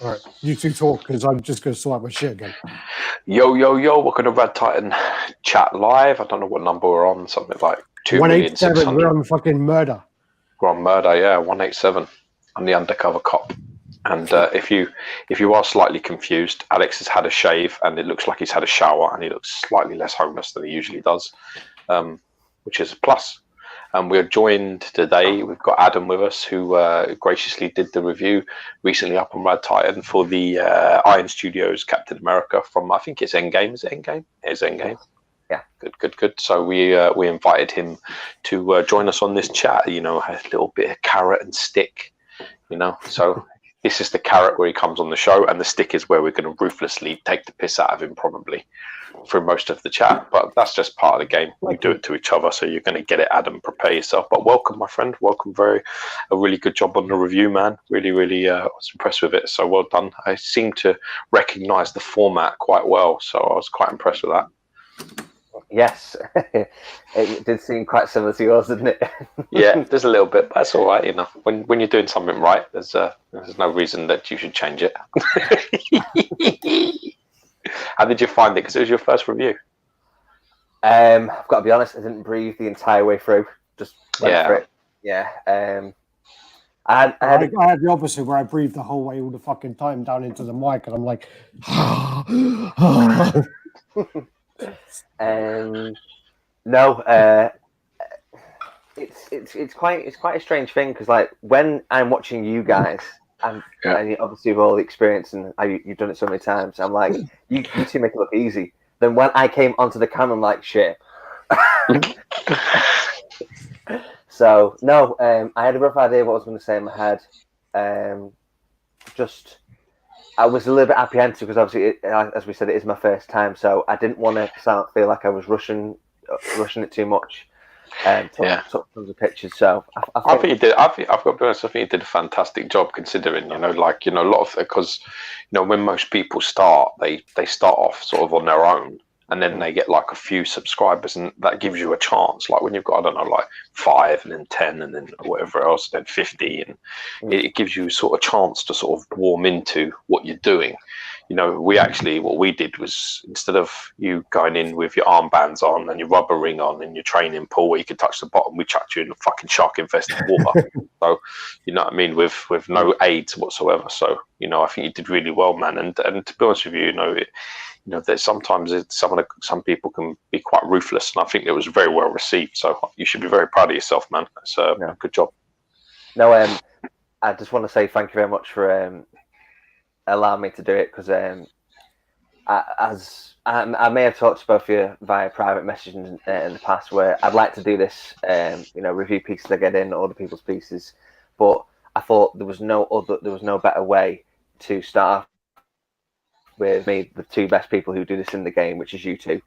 All right, you two talk because I'm just going to sort out my shit again. Yo, welcome to RaddTitan chat live. I don't know what number we're on, something like 2,600,000. We're on fucking murder. We're on murder, yeah, 187. I'm the undercover cop. And if you are slightly confused, Alex has had a shave and it looks like he's had a shower and he looks slightly less homeless than he usually does, which is a plus. And we're joined today, we've got Adam with us, who graciously did the review recently up on RaddTitan for the Iron Studios Captain America from, I think it's Endgame. Is it Endgame? It's Endgame. Yeah. Good. So we invited him to join us on this chat, a little bit of carrot and stick, So this is the carrot where he comes on the show, and the stick is where we're going to ruthlessly take the piss out of him probably for most of the chat, but that's just part of the game. We do it to each other, so you're going to get it, Adam. Prepare yourself. But welcome, my friend. Welcome. A really good job on the review, man. Really, was impressed with it. So well done. I seem to recognise the format quite well, so I was quite impressed with that. Yes, it did seem quite similar to yours, didn't it? Yeah, there's a little bit, but that's all right. When you're doing something right, there's no reason that you should change it. How did you find it? Because it was your first review. I've got to be honest, I didn't breathe the entire way through. Just went for it. Yeah. I had the opposite where I breathed the whole way all the fucking time down into the mic, and I'm like, no. It's quite a strange thing because like when I'm watching you guys. And obviously with all the experience and you've done it so many times, I'm like, you two make it look easy. Then when I came onto the camera, I'm like, shit. So no, I had a rough idea of what I was going to say in my head. I was a little bit apprehensive because obviously, as we said, it is my first time, so I didn't want to feel like I was rushing it too much. Took tons of pictures. So I think you did. I've got to be honest. I think you did a fantastic job considering. A lot of because when most people start, they start off sort of on their own, and then they get like a few subscribers, and that gives you a chance. Like when you've got 5 and then 10 and then whatever else, then 50, and it gives you sort of chance to sort of warm into what you're doing. What we did was instead of you going in with your armbands on and your rubber ring on and your training pool where you could touch the bottom, we chucked you in a fucking shark infested water. So, with no aids whatsoever. So, I think you did really well, man. And to be honest with you, that sometimes some people can be quite ruthless, and I think it was very well received. So you should be very proud of yourself, man. It's good job. No, I just want to say thank you very much for allow me to do it because as I may have talked to both of you via private messaging in the past where I'd like to do this review pieces I get in other people's pieces, but I thought there was no better way to start with me, the two best people who do this in the game, which is you two.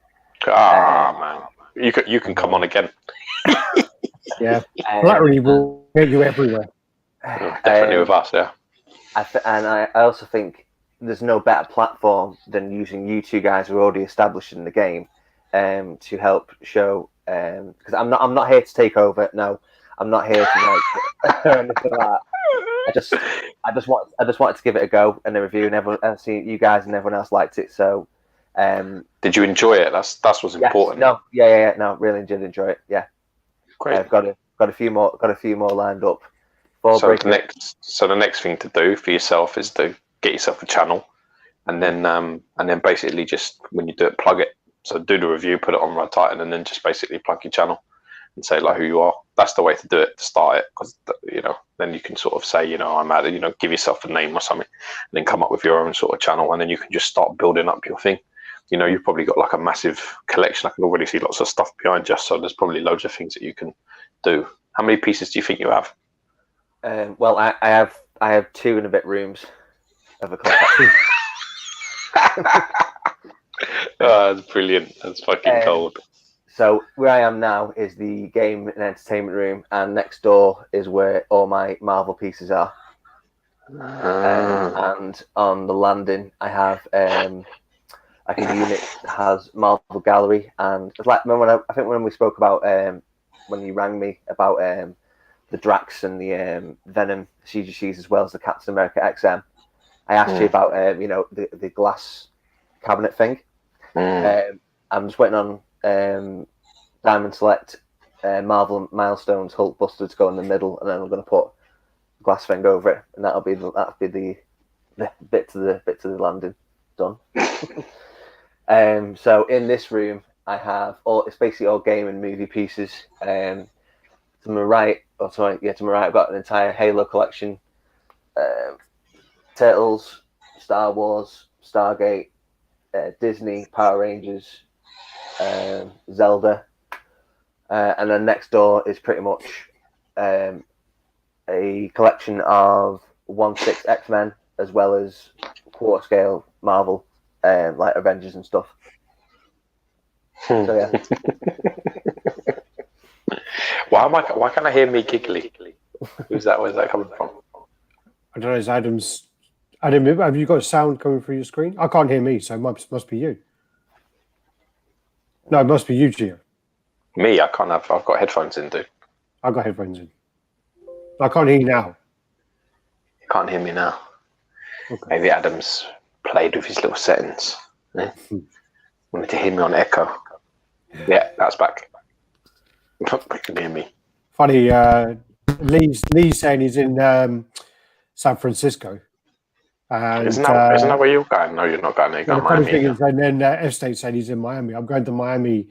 Man, you can come on again. Yeah, flattery will get you everywhere. Definitely with us, yeah. I also think there's no better platform than using you two guys who are already established in the game to help show. Because I'm not here to take over. No, I'm not here to or anything like that. I just wanted to give it a go and a review, and everyone, see you guys and everyone else liked it. So, did you enjoy it? That's what's important. No, no, really did enjoy it. Yeah, great. I've got a few more lined up. So the next thing to do for yourself is to get yourself a channel, and then basically just when you do it, plug it. So do the review, put it on RaddTitan, and then just basically plug your channel and say who you are. That's the way to do it, to start it, because then you can sort of say I'm at it, give yourself a name or something, and then come up with your own sort of channel, and then you can just start building up your thing. You've probably got like a massive collection. I can already see lots of stuff behind you, so there's probably loads of things that you can do. How many pieces do you think you have? Well, I have 2 and a bit rooms of a collection. Oh, that's brilliant. That's fucking cold. So where I am now is the game and entertainment room, and next door is where all my Marvel pieces are. And on the landing, I have like a unit that has Marvel Gallery, and it's like when we spoke about when you rang me about the Drax and the Venom CGCs as well as the Captain America XM. I asked you about the glass cabinet thing. I'm just waiting on Diamond Select, Marvel Milestones, Hulk Buster to go in the middle, and then I'm going to put glass thing over it, and that'll be the bit to the landing done. So in this room, I have it's basically all game and movie pieces. To my right, I've got an entire Halo collection, Turtles, Star Wars, Stargate, Disney, Power Rangers, Zelda, and then next door is pretty much a collection of 1/6 X-Men as well as quarter scale Marvel, like Avengers and stuff. So yeah. Why can't I hear me giggly? Where's that coming from? I don't know. It's Adam's. Adam, have you got sound coming through your screen? I can't hear me, so it must be you. No, it must be you, Gio. Me, I can't have. I've got headphones in, dude. I've got headphones in. I can't hear you now. You can't hear me now. Okay. Maybe Adam's played with his little settings. Yeah? Wanted to hear me on echo. Yeah, that's back. You can hear me. Funny, Lee's saying he's in San Francisco. And, isn't that where you're going? No, you're not going there. You're going to Miami. And then F-State said he's in Miami. I'm going to Miami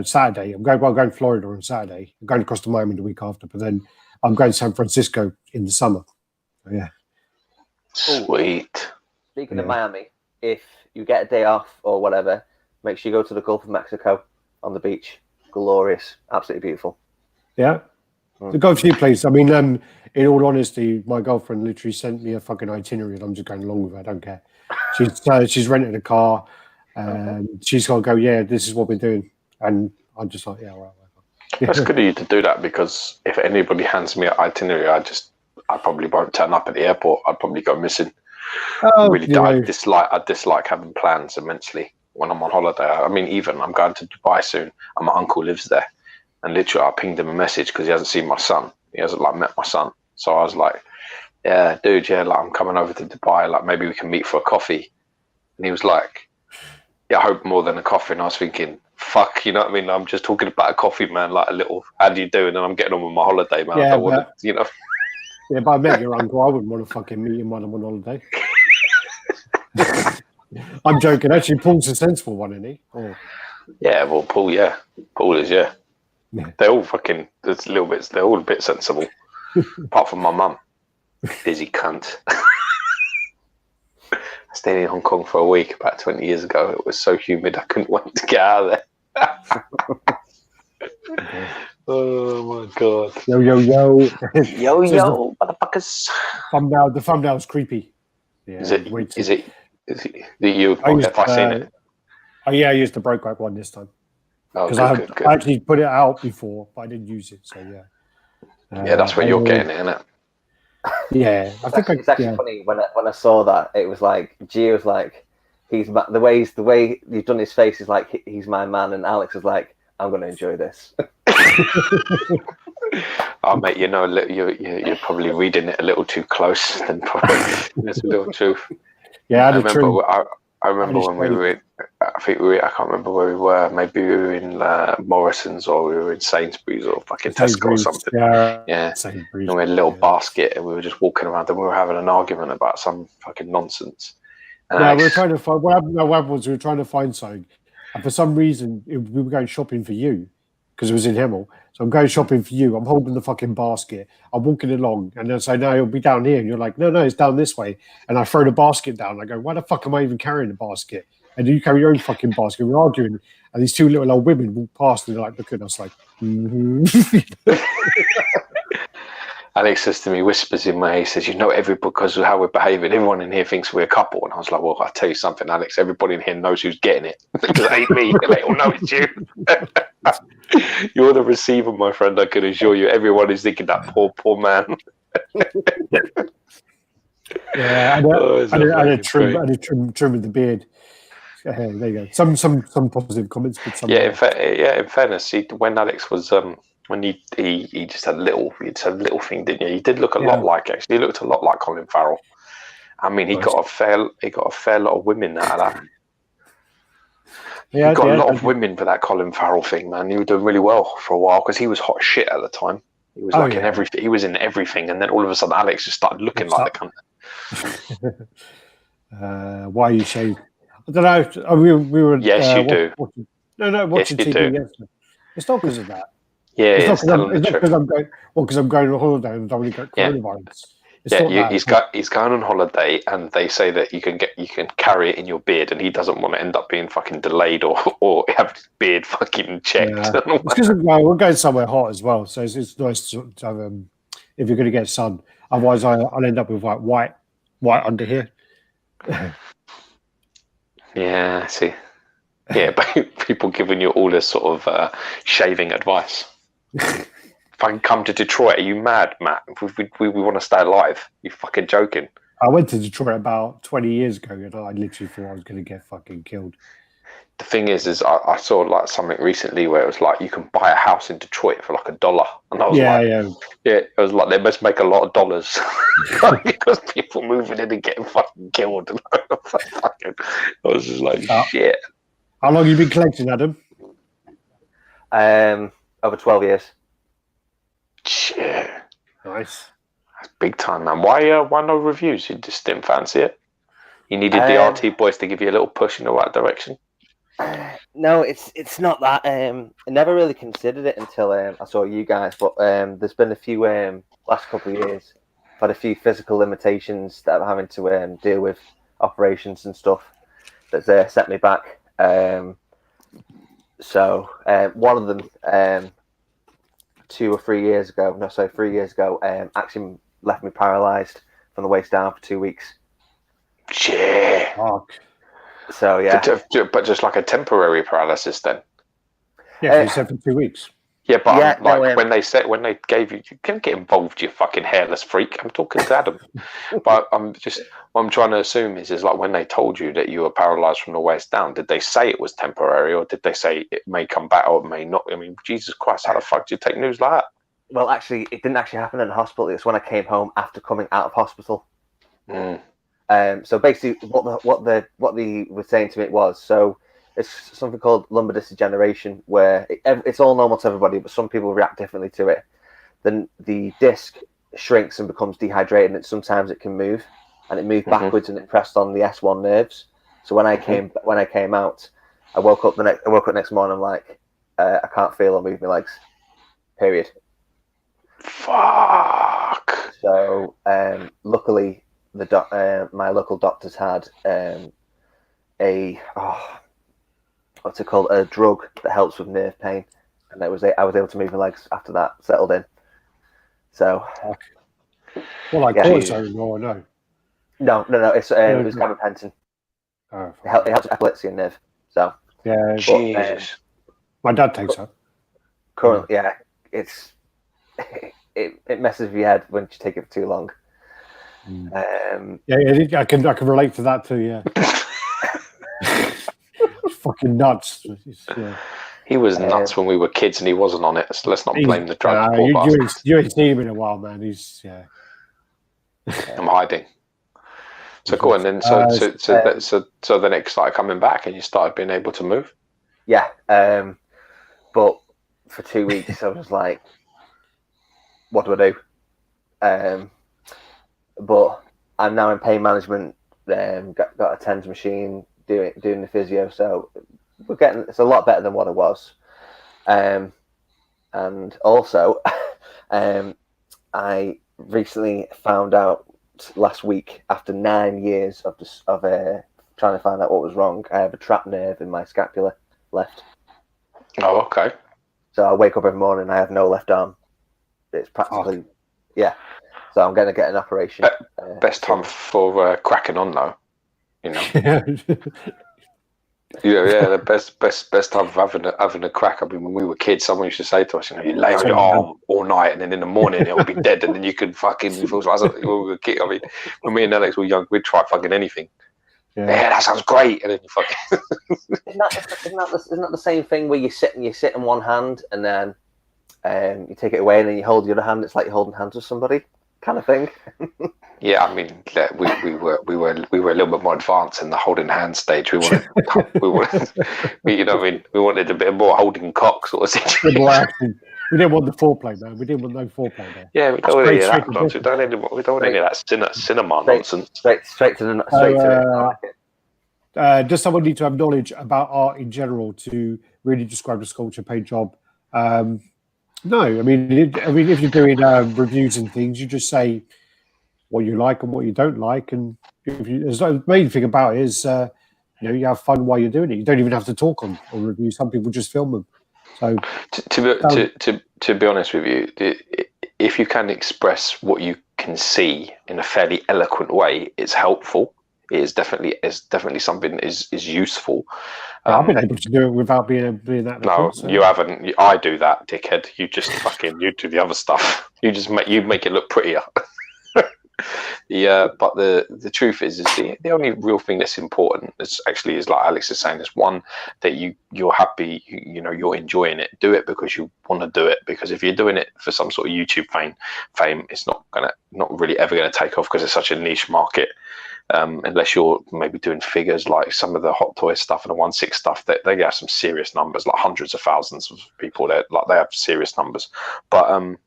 Saturday. I'm going to Florida on Saturday. I'm going across to Miami the week after, but then I'm going to San Francisco in the summer. So, yeah. Sweet. Speaking of Miami, if you get a day off or whatever, make sure you go to the Gulf of Mexico on the beach. Glorious. Absolutely beautiful. Yeah. To go to a few places. I mean, in all honesty, my girlfriend literally sent me a fucking itinerary and I'm just going along with her. I don't care. She's rented a car and she's got to go, yeah, this is what we're doing. And I'm just like, yeah, right. That's good of you to do that, because if anybody hands me an itinerary, I probably won't turn up at the airport. I'd probably go missing. I dislike having plans immensely when I'm on holiday. I mean, even I'm going to Dubai soon and my uncle lives there. And literally, I pinged him a message because he hasn't seen my son. He hasn't met my son. So I was like, "Yeah, dude, I'm coming over to Dubai. Like, maybe we can meet for a coffee." And he was like, "Yeah, I hope more than a coffee." And I was thinking, "Fuck, you know what I mean? I'm just talking about a coffee, man. Like a little, how do you do?" And then I'm getting on with my holiday, man. Yeah, I don't want to, Yeah, but I met your uncle. I wouldn't want to fucking meet him while I'm on holiday. I'm joking. Actually, Paul's a sensible one, isn't he? Oh. Yeah, well, Paul is, yeah. They're all fucking, they're all a bit sensible. Apart from my mum. Busy cunt. I stayed in Hong Kong for a week about 20 years ago. It was so humid, I couldn't wait to get out of there. Oh, my God. Yo. Yo, motherfuckers. The thumbnail's creepy. Yeah, Is it you? Have I seen it? Oh, yeah, I used the broke one this time. Because I actually put it out before, but I didn't use it. So yeah. Yeah, that's what you're getting, isn't it? Yeah, it's actually funny when I saw that. It was like Gio's like, the way you've done his face is like he's my man, and Alex is like, I'm going to enjoy this. Oh, mate, you're probably reading it a little too close. Then probably there's a little truth. Yeah, I remember when we were. I can't remember where we were. Maybe we were in Morrison's or we were in Sainsbury's or fucking Tesco or something. Yeah. And we had a little basket and we were just walking around and we were having an argument about some fucking nonsense. And we were trying to find. What happened was we were trying to find something, and for some reason we were going shopping for you because it was in Hemel. So I'm going shopping for you. I'm holding the fucking basket. I'm walking along, and I say, "No, it'll be down here." And you're like, "No, it's down this way." And I throw the basket down. I go, "Why the fuck am I even carrying the basket?" And you carry your own fucking basket. We're arguing, and these two little old women walk past, and they're like, looking at us like, Alex says to me, whispers in my ear, he says, because of how we're behaving, everyone in here thinks we're a couple. And I was like, well, I'll tell you something, Alex, everybody in here knows who's getting it. Because it ain't me. They all know it's you. You're the receiver, my friend, I can assure you. Everyone is thinking that poor man. Yeah, I had a trim with the beard. There you go. Some positive comments, but some. Yeah, in fairness, when Alex was when he just had a little thing, didn't you? He did look a lot like, actually. He looked a lot like Colin Farrell, I mean, he got a fair lot of women out of that. Yeah, he got a lot of women for that Colin Farrell thing, man. He was doing really well for a while because he was hot shit at the time. He was in everything. He was in everything, and then all of a sudden, Alex just started looking like the cunt. Why are you shaved? I don't know. We were. Yes, you do. Watching yes, TV yesterday. It's not because of that. Yeah, it's not because I'm going. Well, because I'm going on holiday and I don't want to get coronavirus. He's going on holiday, and they say that you can carry it in your beard, and he doesn't want to end up being fucking delayed or have his beard fucking checked. Yeah. It's because we're going somewhere hot as well, so it's nice to have if you're going to get sun. Otherwise, I'll end up with like white under here. Yeah, I see. Yeah, but people giving you all this sort of shaving advice. If I can come to Detroit, are you mad, Matt? We want to stay alive. You fucking joking? I went to Detroit about 20 years ago, and I literally thought I was going to get fucking killed. The thing is I saw like something recently where it was like you can buy a house in Detroit for like $1, and I was it was like they must make a lot of dollars because people moving in and getting fucking killed. I was just like, shit. How long have you been collecting, Adam? Over 12 years. Shit. Nice. That's big time, man. Why no reviews? You just didn't fancy it? You needed the RT boys to give you a little push in the right direction? No, it's not that. I never really considered it until I saw you guys, but there's been a few last couple of years. I've had a few physical limitations that I'm having to deal with, operations and stuff that's set me back. So one of them 3 years ago actually left me paralyzed from the waist down for 2 weeks. Shit. Fuck. So yeah, but just like a temporary paralysis then. Yeah, you said for 2 weeks. Yeah, but when they gave you couldn't get involved, you fucking hairless freak. I'm talking to Adam. But what I'm trying to assume is like when they told you that you were paralyzed from the waist down, did they say it was temporary, or did they say it may come back or it may not? I mean, Jesus Christ, how the fuck do you take news like that? Well, actually, it didn't actually happen in the hospital. It's when I came home after coming out of hospital. So basically, what they were saying to me was, so it's something called lumbar disc degeneration, where it's all normal to everybody, but some people react differently to it. Then the disc shrinks and becomes dehydrated, and sometimes it can move, and it moved backwards and it pressed on the S1 nerves. So when I came out, I woke up next morning. I'm like, I can't feel or move my legs. Period. Fuck. So luckily, my local doctors had what's it called? A drug that helps with nerve pain, and I was able to move my legs after that settled in. So, well, like cortisone, or no? No. It was gabapentin. Oh, it helps with epilepsy and nerve. So yeah, Jesus. My dad takes that. Currently, yeah, it messes with your head when you take it for too long. I can relate to that too. Yeah. Fucking nuts. He was nuts when we were kids, and he wasn't on it. So let's not blame the drug. You ain't seen him in a while, man. He's I'm hiding. So go on then. So then it started coming back, and you started being able to move. Yeah, but for 2 weeks I was like, what do I do? But I'm now in pain management. Got a TENS machine. Doing the physio, so it's a lot better than what it was. And also, I recently found out last week, after 9 years of trying to find out what was wrong, I have a trapped nerve in my scapula left. Oh, okay. So I wake up every morning and I have no left arm. It's practically, yeah. So I'm going to get an operation. Best time for cracking on, though. You know, the best time of having a crack. I mean, when we were kids, someone used to say to us, you know, you lay on your arm all night, and then in the morning it'll be dead, and then you can fucking. It feels like we were a kid. I mean, when me and Alex were young, we'd try fucking anything. Yeah, that sounds great, and then you fucking. Isn't that the same thing where you sit in one hand, and then you take it away, and then you hold the other hand. It's like you're holding hands with somebody. kind of thing. Yeah, I mean, we were a little bit more advanced in the holding hand stage. We wanted, you know, what I mean, we wanted a bit more holding cock sort of situation. More action. We didn't want the foreplay, man. We didn't want no foreplay there. Yeah, we don't want any of that. Straight We don't want any of that cinema nonsense. Straight to it. I like it. Does someone need to have knowledge about art in general to really describe the sculpture paint job? No, I mean, if you're doing reviews and things, you just say what you like and what you don't like, and the main thing about it is you have fun while you're doing it. You don't even have to talk on reviews. Some people just film them. So to be honest with you, if you can express what you can see in a fairly eloquent way, it's helpful. It is definitely something that is useful. I've been able to do it without being that. No, you haven't. I do that, dickhead. You just you do the other stuff. You make it look prettier. Yeah, but the truth is the only real thing that's important is like Alex is saying, is one, that you're happy, you're enjoying it. Do it because you want to do it. Because if you're doing it for some sort of YouTube fame, it's not really ever gonna take off because it's such a niche market. Unless you're maybe doing figures like some of the Hot Toys stuff and the 1/6 stuff, that they have some serious numbers, like hundreds of thousands of people. They have serious numbers, but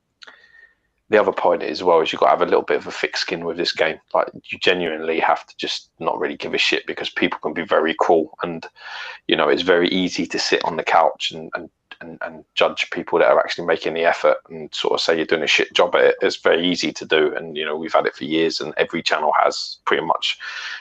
the other point as well is you've got to have a little bit of a thick skin with this game. Like, you genuinely have to just not really give a shit, because people can be very cruel, and it's very easy to sit on the couch and judge people that are actually making the effort and sort of say you're doing a shit job at it. It's very easy to do, and we've had it for years, and every channel has pretty much.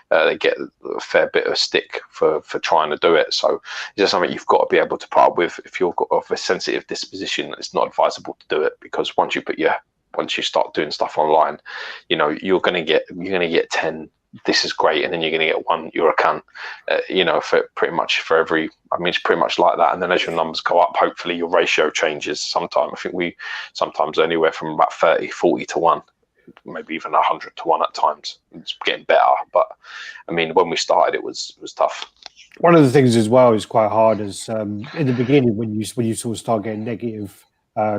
They get a fair bit of stick for trying to do it. So it's just something you've got to be able to put up with. If you're of a sensitive disposition, it's not advisable to do it, because once you start doing stuff online, you're going to get 10, this is great, and then you're going to get 1, you're a cunt, for pretty much for every, it's pretty much like that. And then as your numbers go up, hopefully your ratio changes sometime. I think we sometimes anywhere from about 30, 40 to 1, maybe even 100 to 1 at times. It's getting better, but when we started, it was tough. One of the things as well is quite hard is in the beginning when you sort of start getting negative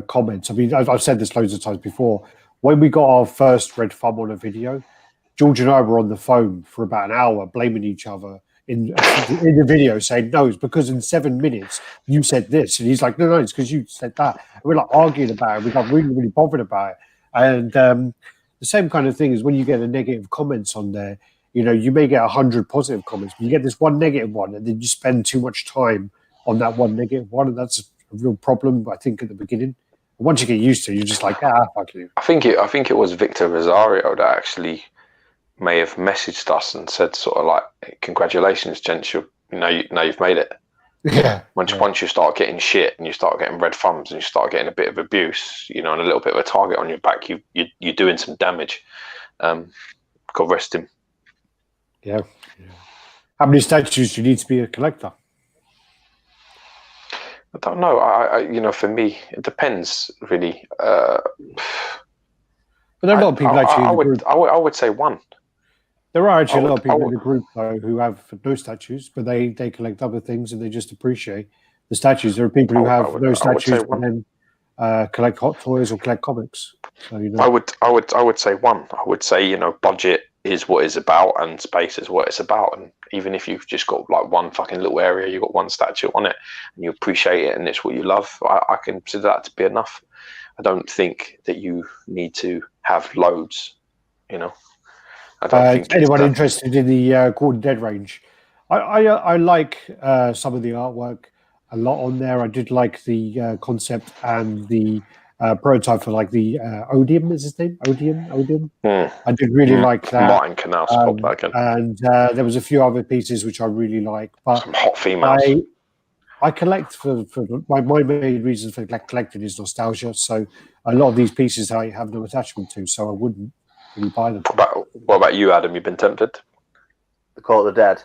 comments. I've said this loads of times before. When we got our first red thumb on a video, George and I were on the phone for about an hour blaming each other in the video, saying, no, it's because in 7 minutes you said this, and he's like, no, it's because you said that. And we're like arguing about it. We got really, really bothered about it. And the same kind of thing is when you get the negative comments on there, you may get 100 positive comments, but you get this one negative one, and then you spend too much time on that one negative one, and that's a real problem, I think, at the beginning. Once you get used to it, you're just like, fuck you. I think it was Victor Rosario that actually may have messaged us and said sort of like, congratulations, gents, you've made it. Yeah. Once you start getting shit and you start getting red thumbs and you start getting a bit of abuse, and a little bit of a target on your back, you're doing some damage. God rest him. Yeah. How many statues do you need to be a collector? I don't know. For me, it depends really. But there are a lot of people actually. I would say 1. There are actually a lot of people in the group though who have no statues, but they collect other things and they just appreciate the statues. There are people who have no statues and then collect Hot Toys or collect comics. So I would say 1. I would say budget is what it's about and space is what it's about. And even if you've just got like one fucking little area, you've got one statue on it and you appreciate it and it's what you love, I consider that to be enough. I don't think that you need to have loads, I don't think anyone interested in the Gordon Dead range? I like some of the artwork a lot on there. I did like the concept and the prototype for like the Odium is his name? Odium. I did really like that. Martin Canals, and there was a few other pieces which I really like. But some hot females. I collect for my main reason for collecting is nostalgia. So a lot of these pieces I have no attachment to, so I wouldn't really buy them. What about you, Adam? You've been tempted? The Call of the Dead.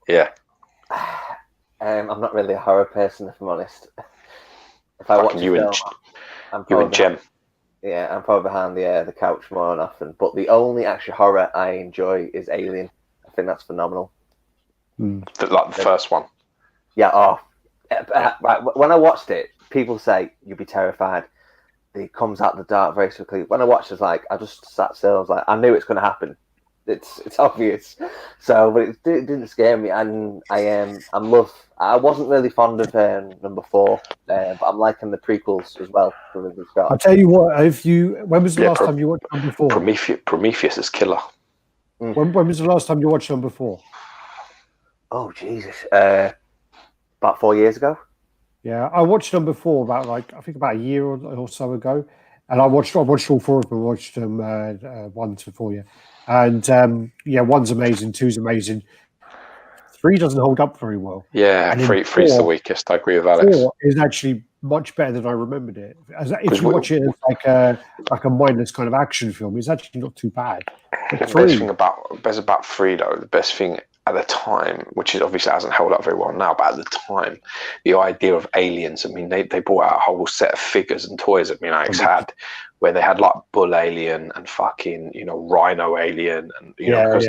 Yeah. I'm not really a horror person, if I'm honest. If I watch you and Jem. Yeah, I'm probably behind the couch more than often. But the only actual horror I enjoy is Alien. I think that's phenomenal. Like the first one. Yeah. Right. When I watched it, people say you'll be terrified. it comes out the dark very quickly. When I watched, it, I just sat still. I was like, I knew it's going to happen. It's obvious. So, but it didn't scare me, and I wasn't really fond of number 4, but I'm liking the prequels as well from Ridley Scott. I'll tell you what. When was the last time you watched number 4? Prometheus is killer. When was the last time you watched number 4? Oh Jesus! About 4 years ago. Yeah, I watched number 4 about a year or so ago, and I watched all 4 of them. I watched them 1 to 4, yeah. And 1's amazing, 2's amazing. 3 doesn't hold up very well. Yeah, and 3's the weakest. I agree with Alex. 4 is actually much better than I remembered it. If you watch it as like a mindless kind of action film, it's actually not too bad. The best thing about 3 though, the best thing at the time, which is obviously hasn't held up very well now, but at the time, the idea of aliens, I mean, they brought out a whole set of figures and toys that Alex had, where they had like Bull Alien and fucking, Rhino Alien, and because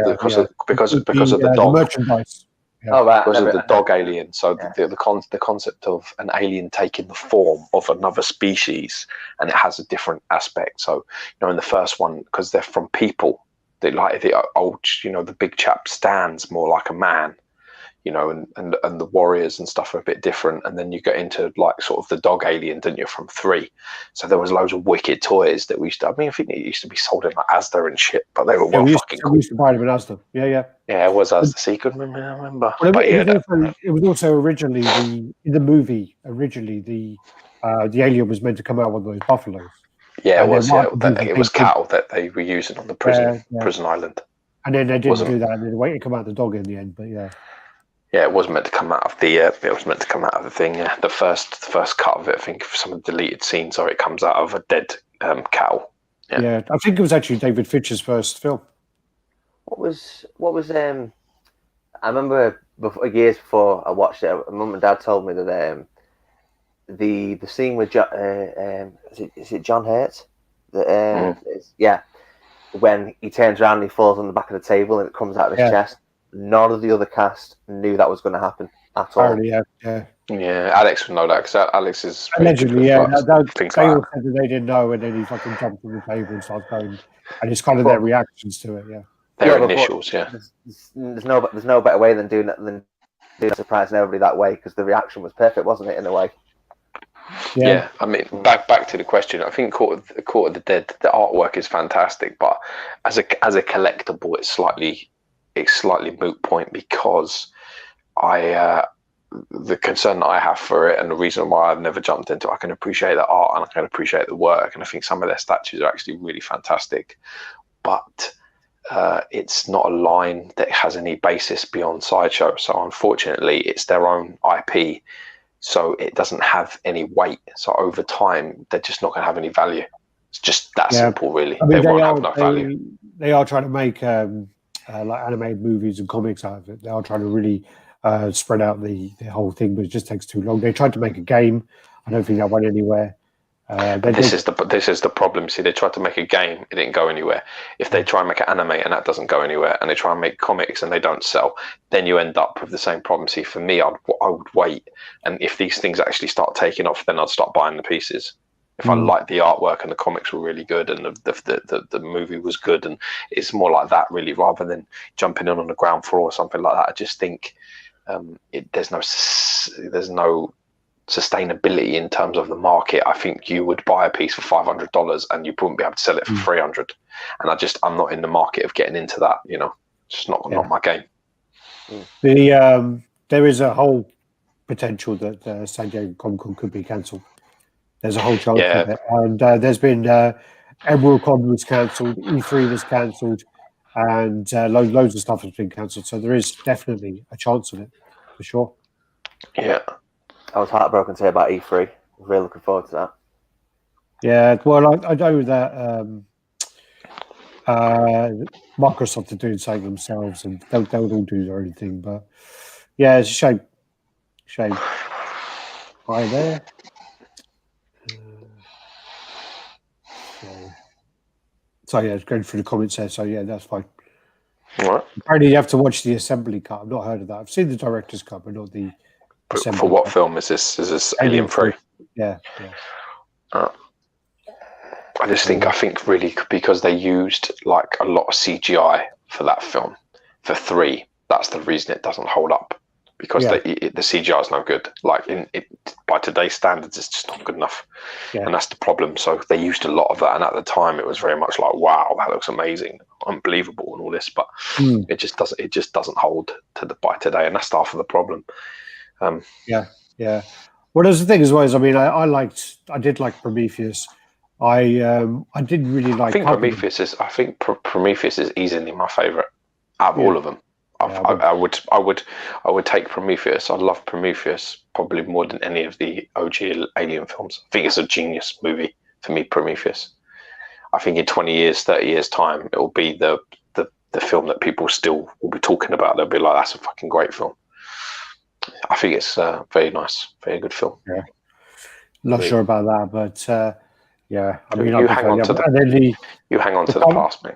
of the dog. The merchandise. Yeah. Oh, right. Because of the dog alien. So the concept of an alien taking the form of another species, and it has a different aspect. So, in the first one, because they're from people, they like the old, the big chap stands more like a man, and the warriors and stuff are a bit different. And then you get into like sort of the dog alien, didn't you, from 3? So there was loads of wicked toys that we used to, I think it used to be sold in like Asda and shit, but they were fucking cool. We used to buy them in Asda. Yeah. Yeah, it was Asda. So you could remember. Well, it was also originally in the movie, the alien was meant to come out with those buffaloes. Yeah, it was. Yeah, it was cattle that they were using on the prison island. And then they didn't do that. And they waited to come out the dog in the end. But yeah. Yeah, it was meant to come out of the. It was meant to come out of the thing. Yeah, the first cut of it. I think some of the deleted scenes, or it comes out of a dead cow. Yeah, I think it was actually David Fincher's first film. What was? I remember years before I watched it. Mum and Dad told me that the scene with is it John Hurt? When he turns around and he falls on the back of the table and it comes out of his chest. None of the other cast knew that was going to happen at all. Yeah. Alex would know that because Alex is allegedly. They all said that they didn't know, and then he fucking jumped on the table and started going, and it's kind of their reactions to it. Yeah, their initials. Yeah, there's no better way than doing surprising everybody that way, because the reaction was perfect, wasn't it? In a way. Yeah, I mean, back to the question. I think Court of the Dead, the artwork is fantastic, but as a collectible, it's slightly moot point, because the concern that I have for it, and the reason why I've never jumped into it, I can appreciate the art and I can appreciate the work, and I think some of their statues are actually really fantastic, but it's not a line that has any basis beyond Sideshow. So unfortunately, it's their own IP, so it doesn't have any weight. So over time, they're just not going to have any value. It's just that simple, really. I mean, they won't have no value. They are trying to make like animated movies and comics out of it. They are trying to really spread out the whole thing, but it just takes too long. They tried to make a game. I don't think that went anywhere. This is the problem. See, they tried to make a game, it didn't go anywhere. If they try and make an anime and that doesn't go anywhere, and they try and make comics and they don't sell, then you end up with the same problem. See, for me, I would wait, and if these things actually start taking off, then I'd start buying the pieces. If I liked the artwork and the comics were really good and the movie was good, and it's more like that really, rather than jumping in on the ground floor or something like that. I just think there's no sustainability in terms of the market. I think you would buy a piece for $500 and you wouldn't be able to sell it for $300. And I'm not in the market of getting into that. It's just not my game. There is a whole potential that San Diego Comic-Con could be cancelled. There's a whole chance of it. And there's been Emerald Con was cancelled, E3 was cancelled, and loads of stuff has been cancelled. So there is definitely a chance of it, for sure. Yeah. I was heartbroken to hear about E3. Really looking forward to that. Yeah, well, I know that Microsoft are doing something themselves, and they'll all do their own thing. But yeah, it's a shame. Right there. So yeah, going through the comments there. So yeah, that's fine. What? Apparently, you have to watch the assembly cut. I've not heard of that. I've seen the director's cut, but not the. For what film is this? Is this Alien 3? Yeah. I just think, I think really because they used like a lot of CGI for that film, for 3, that's the reason it doesn't hold up. Because the CGI is no good. Like by today's standards, it's just not good enough, and that's the problem. So they used a lot of that, and at the time, it was very much like, "Wow, that looks amazing, unbelievable," and all this. But it just doesn't hold by today, and that's half of the problem. Well, there's the thing as well is, I mean, I did like Prometheus. I didn't really like. I think Prometheus is easily my favorite out of all of them. I would take Prometheus. I love Prometheus probably more than any of the OG Alien films. I think it's a genius movie for me, Prometheus. I think in 20 years, 30 years time, it will be the film that people still will be talking about. They'll be like, that's a fucking great film. I think it's very nice, very good film. Yeah, not sure about that, but I mean, you hang on to the past, mate.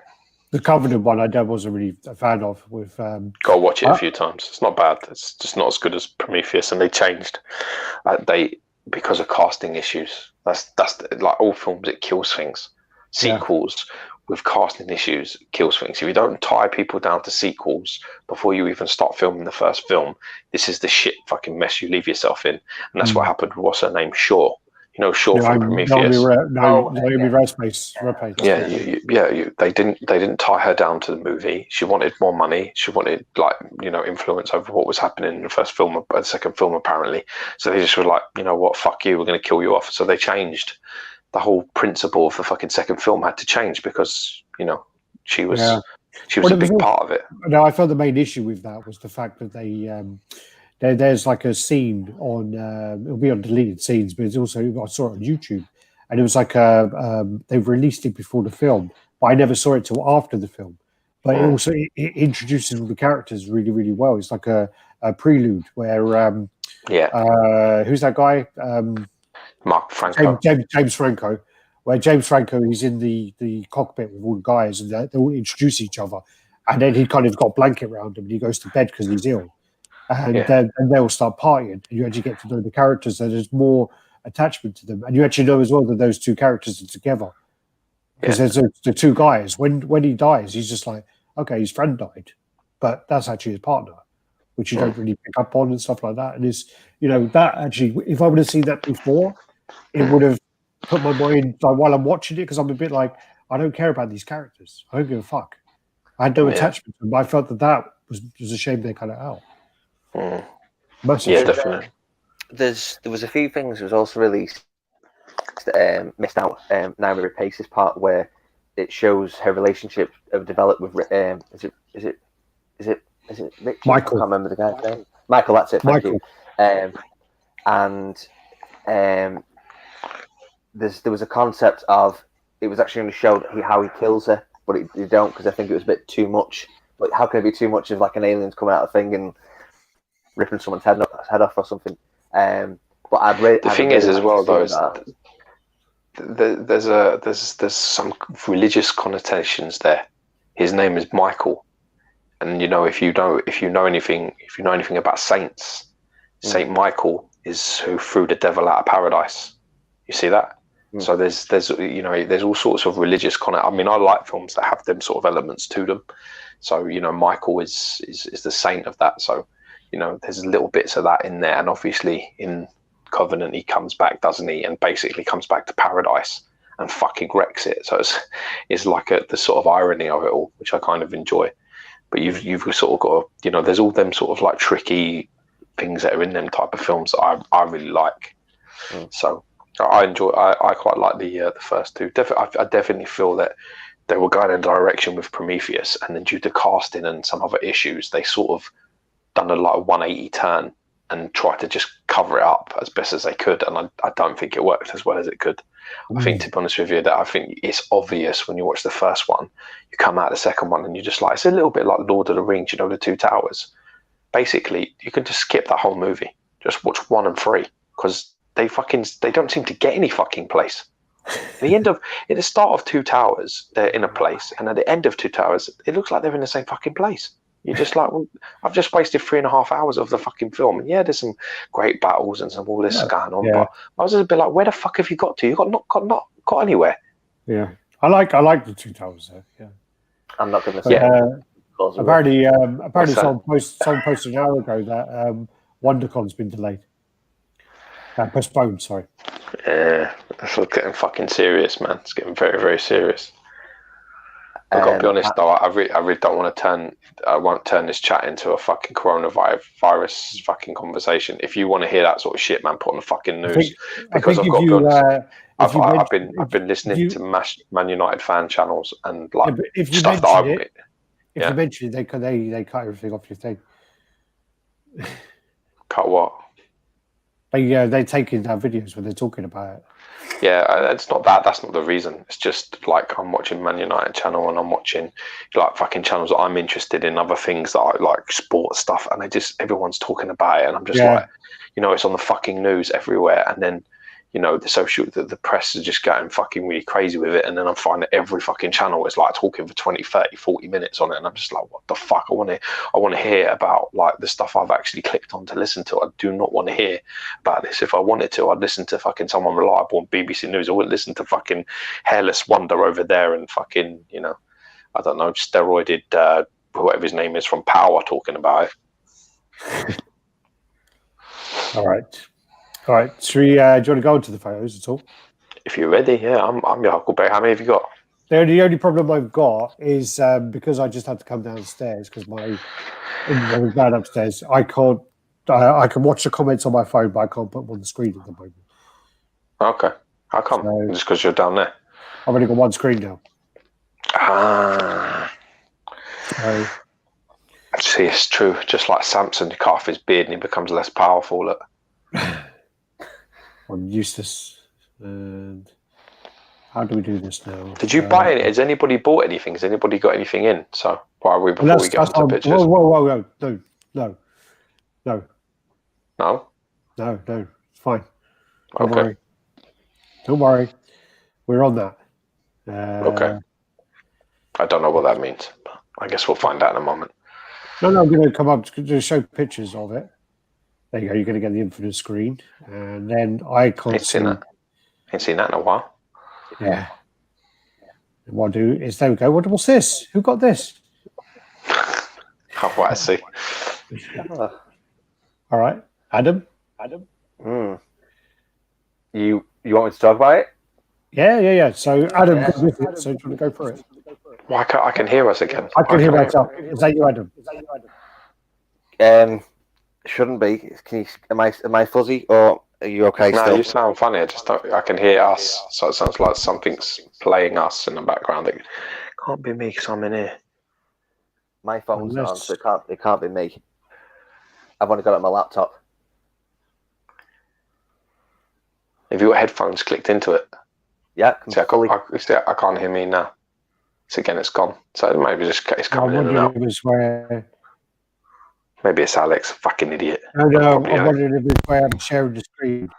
The Covenant one, I wasn't really a fan of. With go watch it a few times. It's not bad. It's just not as good as Prometheus, and they changed. Because of casting issues. That's like all films. It kills things. Sequels with casting issues kills things. If you don't tie people down to sequels before you even start filming the first film, this is the shit fucking mess you leave yourself in. And that's what happened with what's her name, Shaw. You know, Shaw from Prometheus. Naomi Rapace. They didn't tie her down to the movie. She wanted more money. She wanted influence over what was happening in the first film, the second film apparently. So they just were like, you know what, fuck you, we're going to kill you off. So they changed the whole principle of the fucking second film had to change because she was a big part of it. No, I felt the main issue with that was the fact that there's like a scene on it'll be on deleted scenes, but it's also, I saw it on YouTube, and it was like they've released it before the film, but I never saw it till after the film. But it also it introduces all the characters really, really well. It's like a prelude where who's that guy? Mark Franco. James Franco, where James Franco is in the cockpit with all the guys, and they all introduce each other, and then he kind of got a blanket around him, and he goes to bed because he's ill. And then they'll start partying, and you actually get to know the characters. So there's more attachment to them, and you actually know as well that those two characters are together because there's the two guys. When he dies, he's just like, okay, his friend died, but that's actually his partner, which you don't really pick up on and stuff like that. And it's that actually, if I would have seen that before, it would have put my mind like, while I'm watching it, because I'm a bit like, I don't care about these characters. I don't give a fuck. I had no attachment to them. But I felt that was a shame they cut it out. Definitely. There was a few things that was also released missed out. Naomi Rapace's part where it shows her relationship have developed with is it Richard? Michael. I can't remember the guy's name. Michael, that's it. Thank you. There was a concept of it was actually going to show how he kills her, but you don't, because I think it was a bit too much. Like, how can it be too much if like an alien's coming out of the thing and ripping someone's head off or something? But the thing is as well though is there's some religious connotations there. His name is Michael, and if you know anything about saints, Saint Michael is who threw the devil out of paradise. You see that? So there's all sorts of religious I mean, I like films that have them sort of elements to them. So Michael is the saint of that. So there's little bits of that in there, and obviously in Covenant he comes back, doesn't he? And basically comes back to paradise and fucking wrecks it. So it's like the sort of irony of it all, which I kind of enjoy. But you've sort of got to, there's all them sort of like tricky things that are in them type of films that I really like. So I quite like the first two. I definitely feel that they were going in a direction with Prometheus, and then due to casting and some other issues, they sort of done a 180 turn and tried to just cover it up as best as they could. And I don't think it worked as well as it could. I think, to be honest with you, that I think it's obvious when you watch the first one, you come out the second one and you're just like, it's a little bit like Lord of the Rings, the Two Towers. Basically, you could just skip that whole movie. Just watch 1 and 3, because they don't seem to get any fucking place. At the start of Two Towers, they're in a place, and at the end of Two Towers, it looks like they're in the same fucking place. You're just like, well, I've just wasted 3.5 hours of the fucking film, and there's some great battles and some all this going on, but I was just a bit like, where the fuck have you got to? You not got anywhere. Yeah, I like the two towers there. Yeah, I'm not going to but, say. apparently, What's that? someone posted an hour ago that WonderCon's been delayed, postponed. Sorry. Yeah, it's getting fucking serious, man. It's getting very, very serious. I've got to be honest though, I really don't want to I won't turn this chat into a fucking coronavirus fucking conversation. If you want to hear that sort of shit, man, put on the fucking news. Because I've got to be honest, I've been listening to Man United fan channels and like if you stuff mention that if you mention it, they cut everything off your thing. Cut what? They take in our videos when they're talking about it. Yeah, it's not that. That's not the reason. It's just like I'm watching Man United channel and I'm watching like fucking channels that I'm interested in, other things that I like, sports stuff, and everyone's talking about it, and I'm just like, it's on the fucking news everywhere, and then the press is just getting fucking really crazy with it, and then I'm finding every fucking channel is like talking for 20, 30, 40 minutes on it, and I'm just like, what the fuck? I want to hear about like the stuff I've actually clicked on to listen to. I do not want to hear about this. If I wanted to, I'd listen to fucking someone reliable on BBC News. I wouldn't listen to fucking Hairless Wonder over there and fucking, I don't know, steroided whatever his name is from Power talking about it. All right. Should we? Do you want to go into the photos at all? If you're ready, yeah, I'm your Huckleberry. How many have you got? The only problem I've got is because I just had to come downstairs because my internet was bad upstairs. I can't. I can watch the comments on my phone, but I can't put them on the screen at the moment. Okay. How come? Just because you're down there? I've only got one screen now. See, it's true. Just like Samson, you cut off his beard and he becomes less powerful. Look. I'm useless. And how do we do this now? Did you buy any? Has anybody bought anything? Has anybody got anything in? So before we get into pictures. Whoa, no. No, it's fine. Don't worry. We're on that. Okay. I don't know what that means, but I guess we'll find out in a moment. No, I'm going to come up to show pictures of it. There you go. You're going to get the infinite screen, and then I can't see that. Ain't seen that in a while. Yeah. And what I do is there we go. What's this? Who got this? I see. All right, Adam. You want me to talk about it? Yeah. So Adam got with it. So do you want to go for it? Well, I can hear us again. I can hear myself. Is that you, Adam? Shouldn't be. Am I fuzzy or are you okay? No, still? You sound funny. I can hear us, so it sounds like something's playing us in the background. It can't be me because I'm in here. My phone's on, so it can't be me. I've only got it on my laptop. Have your headphones clicked into it? Yeah. I can't hear me now. So again, it's gone. So maybe it's coming in and out. Maybe it's Alex, fucking idiot. No, I'm wondering if it's where I'm sharing the screen.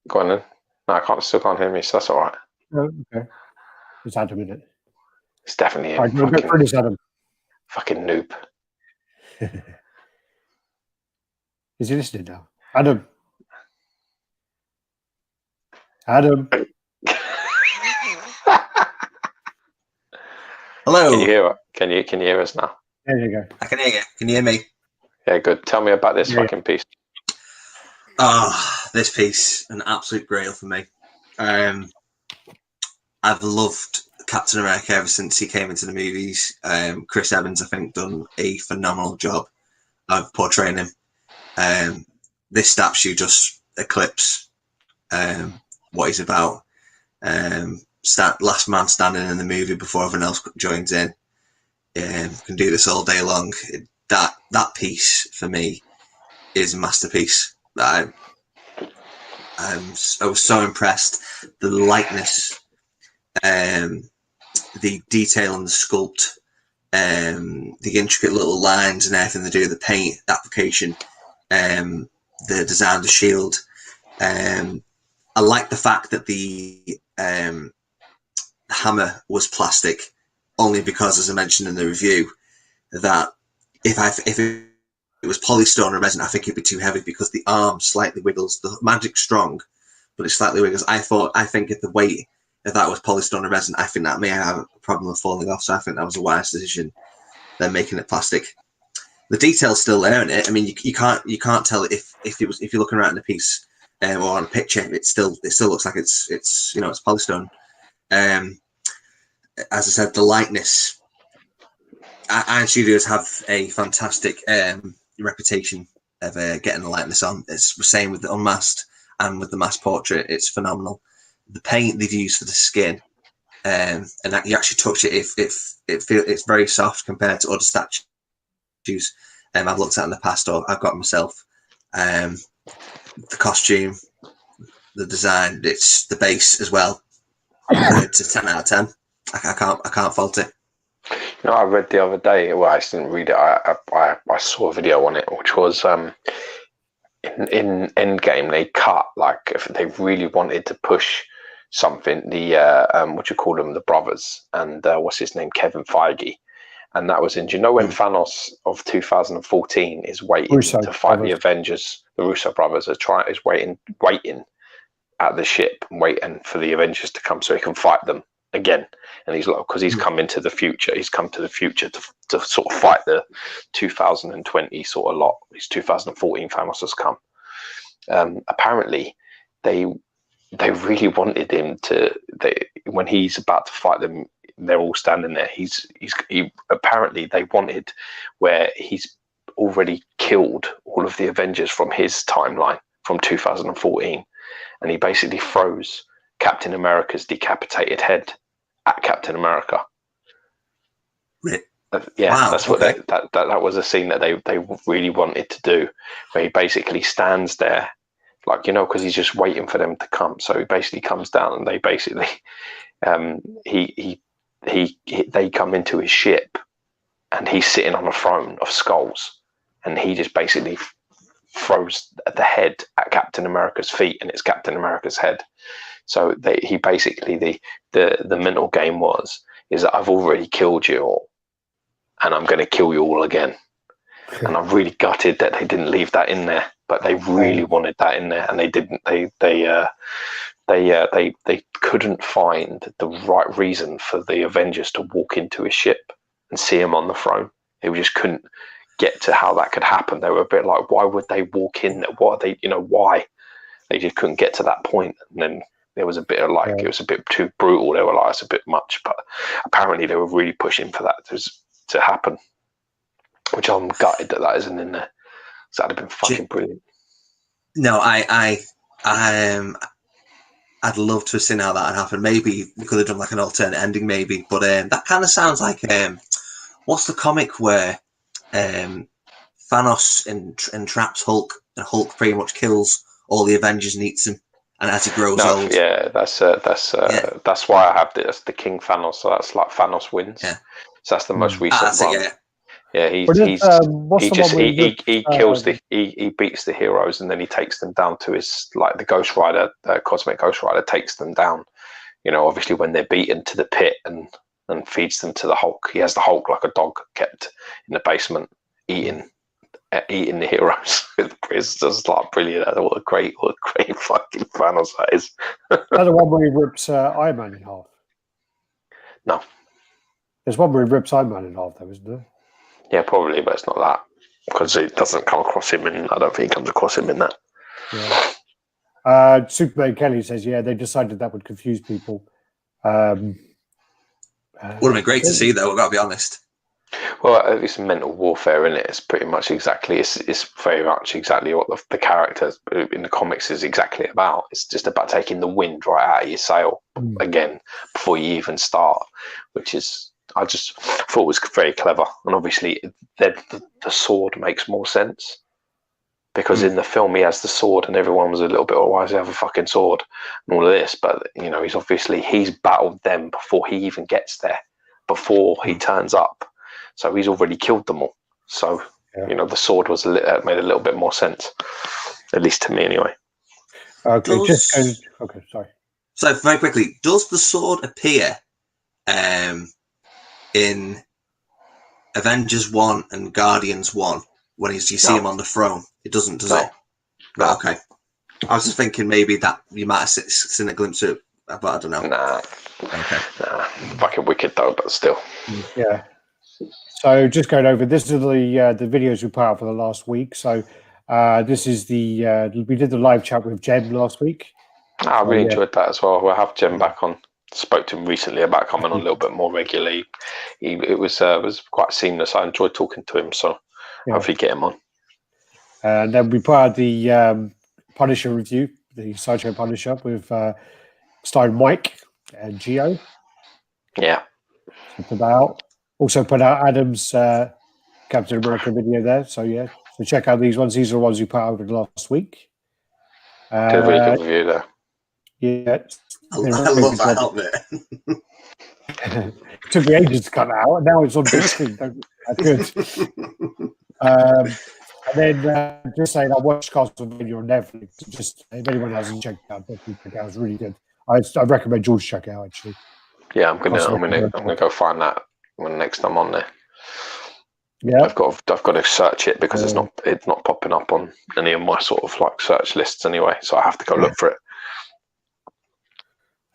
Go on then. No, still can't hear me, so that's all right. Oh, okay. It's Adam in it. It's definitely him. Right, go for this, Adam. Fucking noob. Is he listening now? Adam. Hello. Can you hear it? Can you hear us now? There you go. I can hear you. Can you hear me? Yeah, good. Tell me about this fucking piece. This piece, an absolute grail for me. I've loved Captain America ever since he came into the movies. Chris Evans, I think, done a phenomenal job of portraying him. This statue just eclipses what he's about. Last man standing in the movie before everyone else joins in. Can do this all day long. That piece for me is a masterpiece. I was so impressed. The lightness, the detail on the sculpt, the intricate little lines and everything to do with the paint application, the design of the shield. I like the fact that the hammer was plastic, only because, as I mentioned in the review, that if it was polystone or resin, I think it'd be too heavy because the arm slightly wiggles. The magic's strong, but it's slightly weird because I think if that was polystone or resin, I think that may have a problem with falling off. So I think that was a wise decision. They're making it plastic. The detail's still there in it. I mean, you can't tell if you're looking right in the piece or on a picture, it still looks like it's it's polystone. As I said, the lightness. Iron Studios have a fantastic reputation of getting the lightness on. It's the same with the unmasked and with the mass portrait. It's phenomenal. The paint they've used for the skin, and that you actually touch it, it's very soft compared to other statues. I've looked at in the past, or I've got myself. The costume, the design, it's the base as well. It's a 10 out of 10. I can't fault it. You know, I read the other day. Well, I didn't read it. I saw a video on it, which was in Endgame. They cut, like, if they really wanted to push something. The what you call them, the brothers, and what's his name, Kevin Feige, and that was in. Do you know when Thanos of 2014 is waiting Russo to fight brothers. the Avengers? The Russo brothers is waiting at the ship, waiting for the Avengers to come so he can fight them again. And he's like, because he's come into the future. He's come to the future to sort of fight the 2020 sort of lot. His 2014 Thanos has come. Apparently, they really wanted him to. When he's about to fight them, they're all standing there. He apparently they wanted where he's already killed all of the Avengers from his timeline from 2014, and he basically throws Captain America's decapitated head at Captain America. Yeah, Wow, that's what okay. that was a scene that they really wanted to do, where he basically stands there, like, you know, because he's just waiting for them to come. So he basically comes down, and they basically they come into his ship, and he's sitting on a throne of skulls, and he just basically throws the head at Captain America's feet, and it's Captain America's head. So he basically the mental game is that I've already killed you all, and I'm going to kill you all again. And I'm really gutted that they didn't leave that in there, but they really wanted that in there, and they didn't. They couldn't find the right reason for the Avengers to walk into his ship and see him on the throne. They just couldn't get to how that could happen. They were a bit like, why would they walk in there? What are they? Why? They just couldn't get to that point. And then there was a bit of it was a bit too brutal. They were like, it's a bit much, but apparently they were really pushing for that to happen, which I'm gutted that isn't in there. So that'd have been fucking brilliant. No, I'd love to have seen how that had happened. Maybe we could have done like an alternate ending, maybe. But that kind of sounds like what's the comic where Thanos entraps Hulk, and Hulk pretty much kills all the Avengers and eats them, and as he grows old. Yeah, that's why I have this, the King Thanos. So that's like Thanos wins. Yeah. So that's the most recent one. Yeah, he beats the heroes, and then he takes them down to his, like, the Ghost Rider, Cosmic Ghost Rider takes them down. Obviously when they're beaten to the pit and feeds them to the Hulk. He has the Hulk like a dog kept in the basement eating the heroes. It's just like brilliant. What a great fucking Thanos that is. That's the one where he rips Iron Man in half. No. There's one where he rips Iron Man in half, though, isn't there? Yeah, probably, but it's not that, because it doesn't come across him, and I don't think it comes across him in that. Yeah. Superman Kelly says, yeah, they decided that would confuse people. Would have been great to see, though, I've got to be honest. Well, it's mental warfare, isn't it? It's pretty much exactly, it's very much exactly what the character in the comics is exactly about. It's just about taking the wind right out of your sail again before you even start, which is, I just thought was very clever. And obviously the sword makes more sense, because in the film he has the sword and everyone was a little bit, why does he have a fucking sword and all of this? But he's battled them before he even gets there, before he turns up. So he's already killed them all. So, the sword was made a little bit more sense, at least to me anyway. Okay, okay, sorry. So very quickly, does the sword appear in Avengers 1 and Guardians 1 when you see him on the throne? It doesn't, does it? No. Okay. I was just thinking maybe that you might have seen a glimpse of it, but I don't know. Nah, Okay. nah, fucking wicked though, but still. Yeah. So just going over, this is the videos we put out for the last week. So this is we did the live chat with Jem last week. I really enjoyed that as well. We'll have Jem back on. Spoke to him recently about coming on a little bit more regularly. It was quite seamless. I enjoyed talking to him, so hopefully get him on. And then we put out the Punisher review, the Sideshow Punisher with starring Mike and Geo. Yeah. So put that out. Also put out Adam's Captain America video there. So so check out these ones. These are the ones we put out over the last week. Did a really good review there. Yeah. I love that helmet. It took me ages to cut it out, and now it's on big screen. That's good. And then just saying, I watched Castlevania on Netflix. Just if anyone hasn't checked it out, definitely check it out. It's really good. I recommend George check it out actually. Yeah, I'm gonna go find that when next time on there. Yeah, I've got to search it because it's not popping up on any of my sort of like search lists anyway. So I have to go look for it.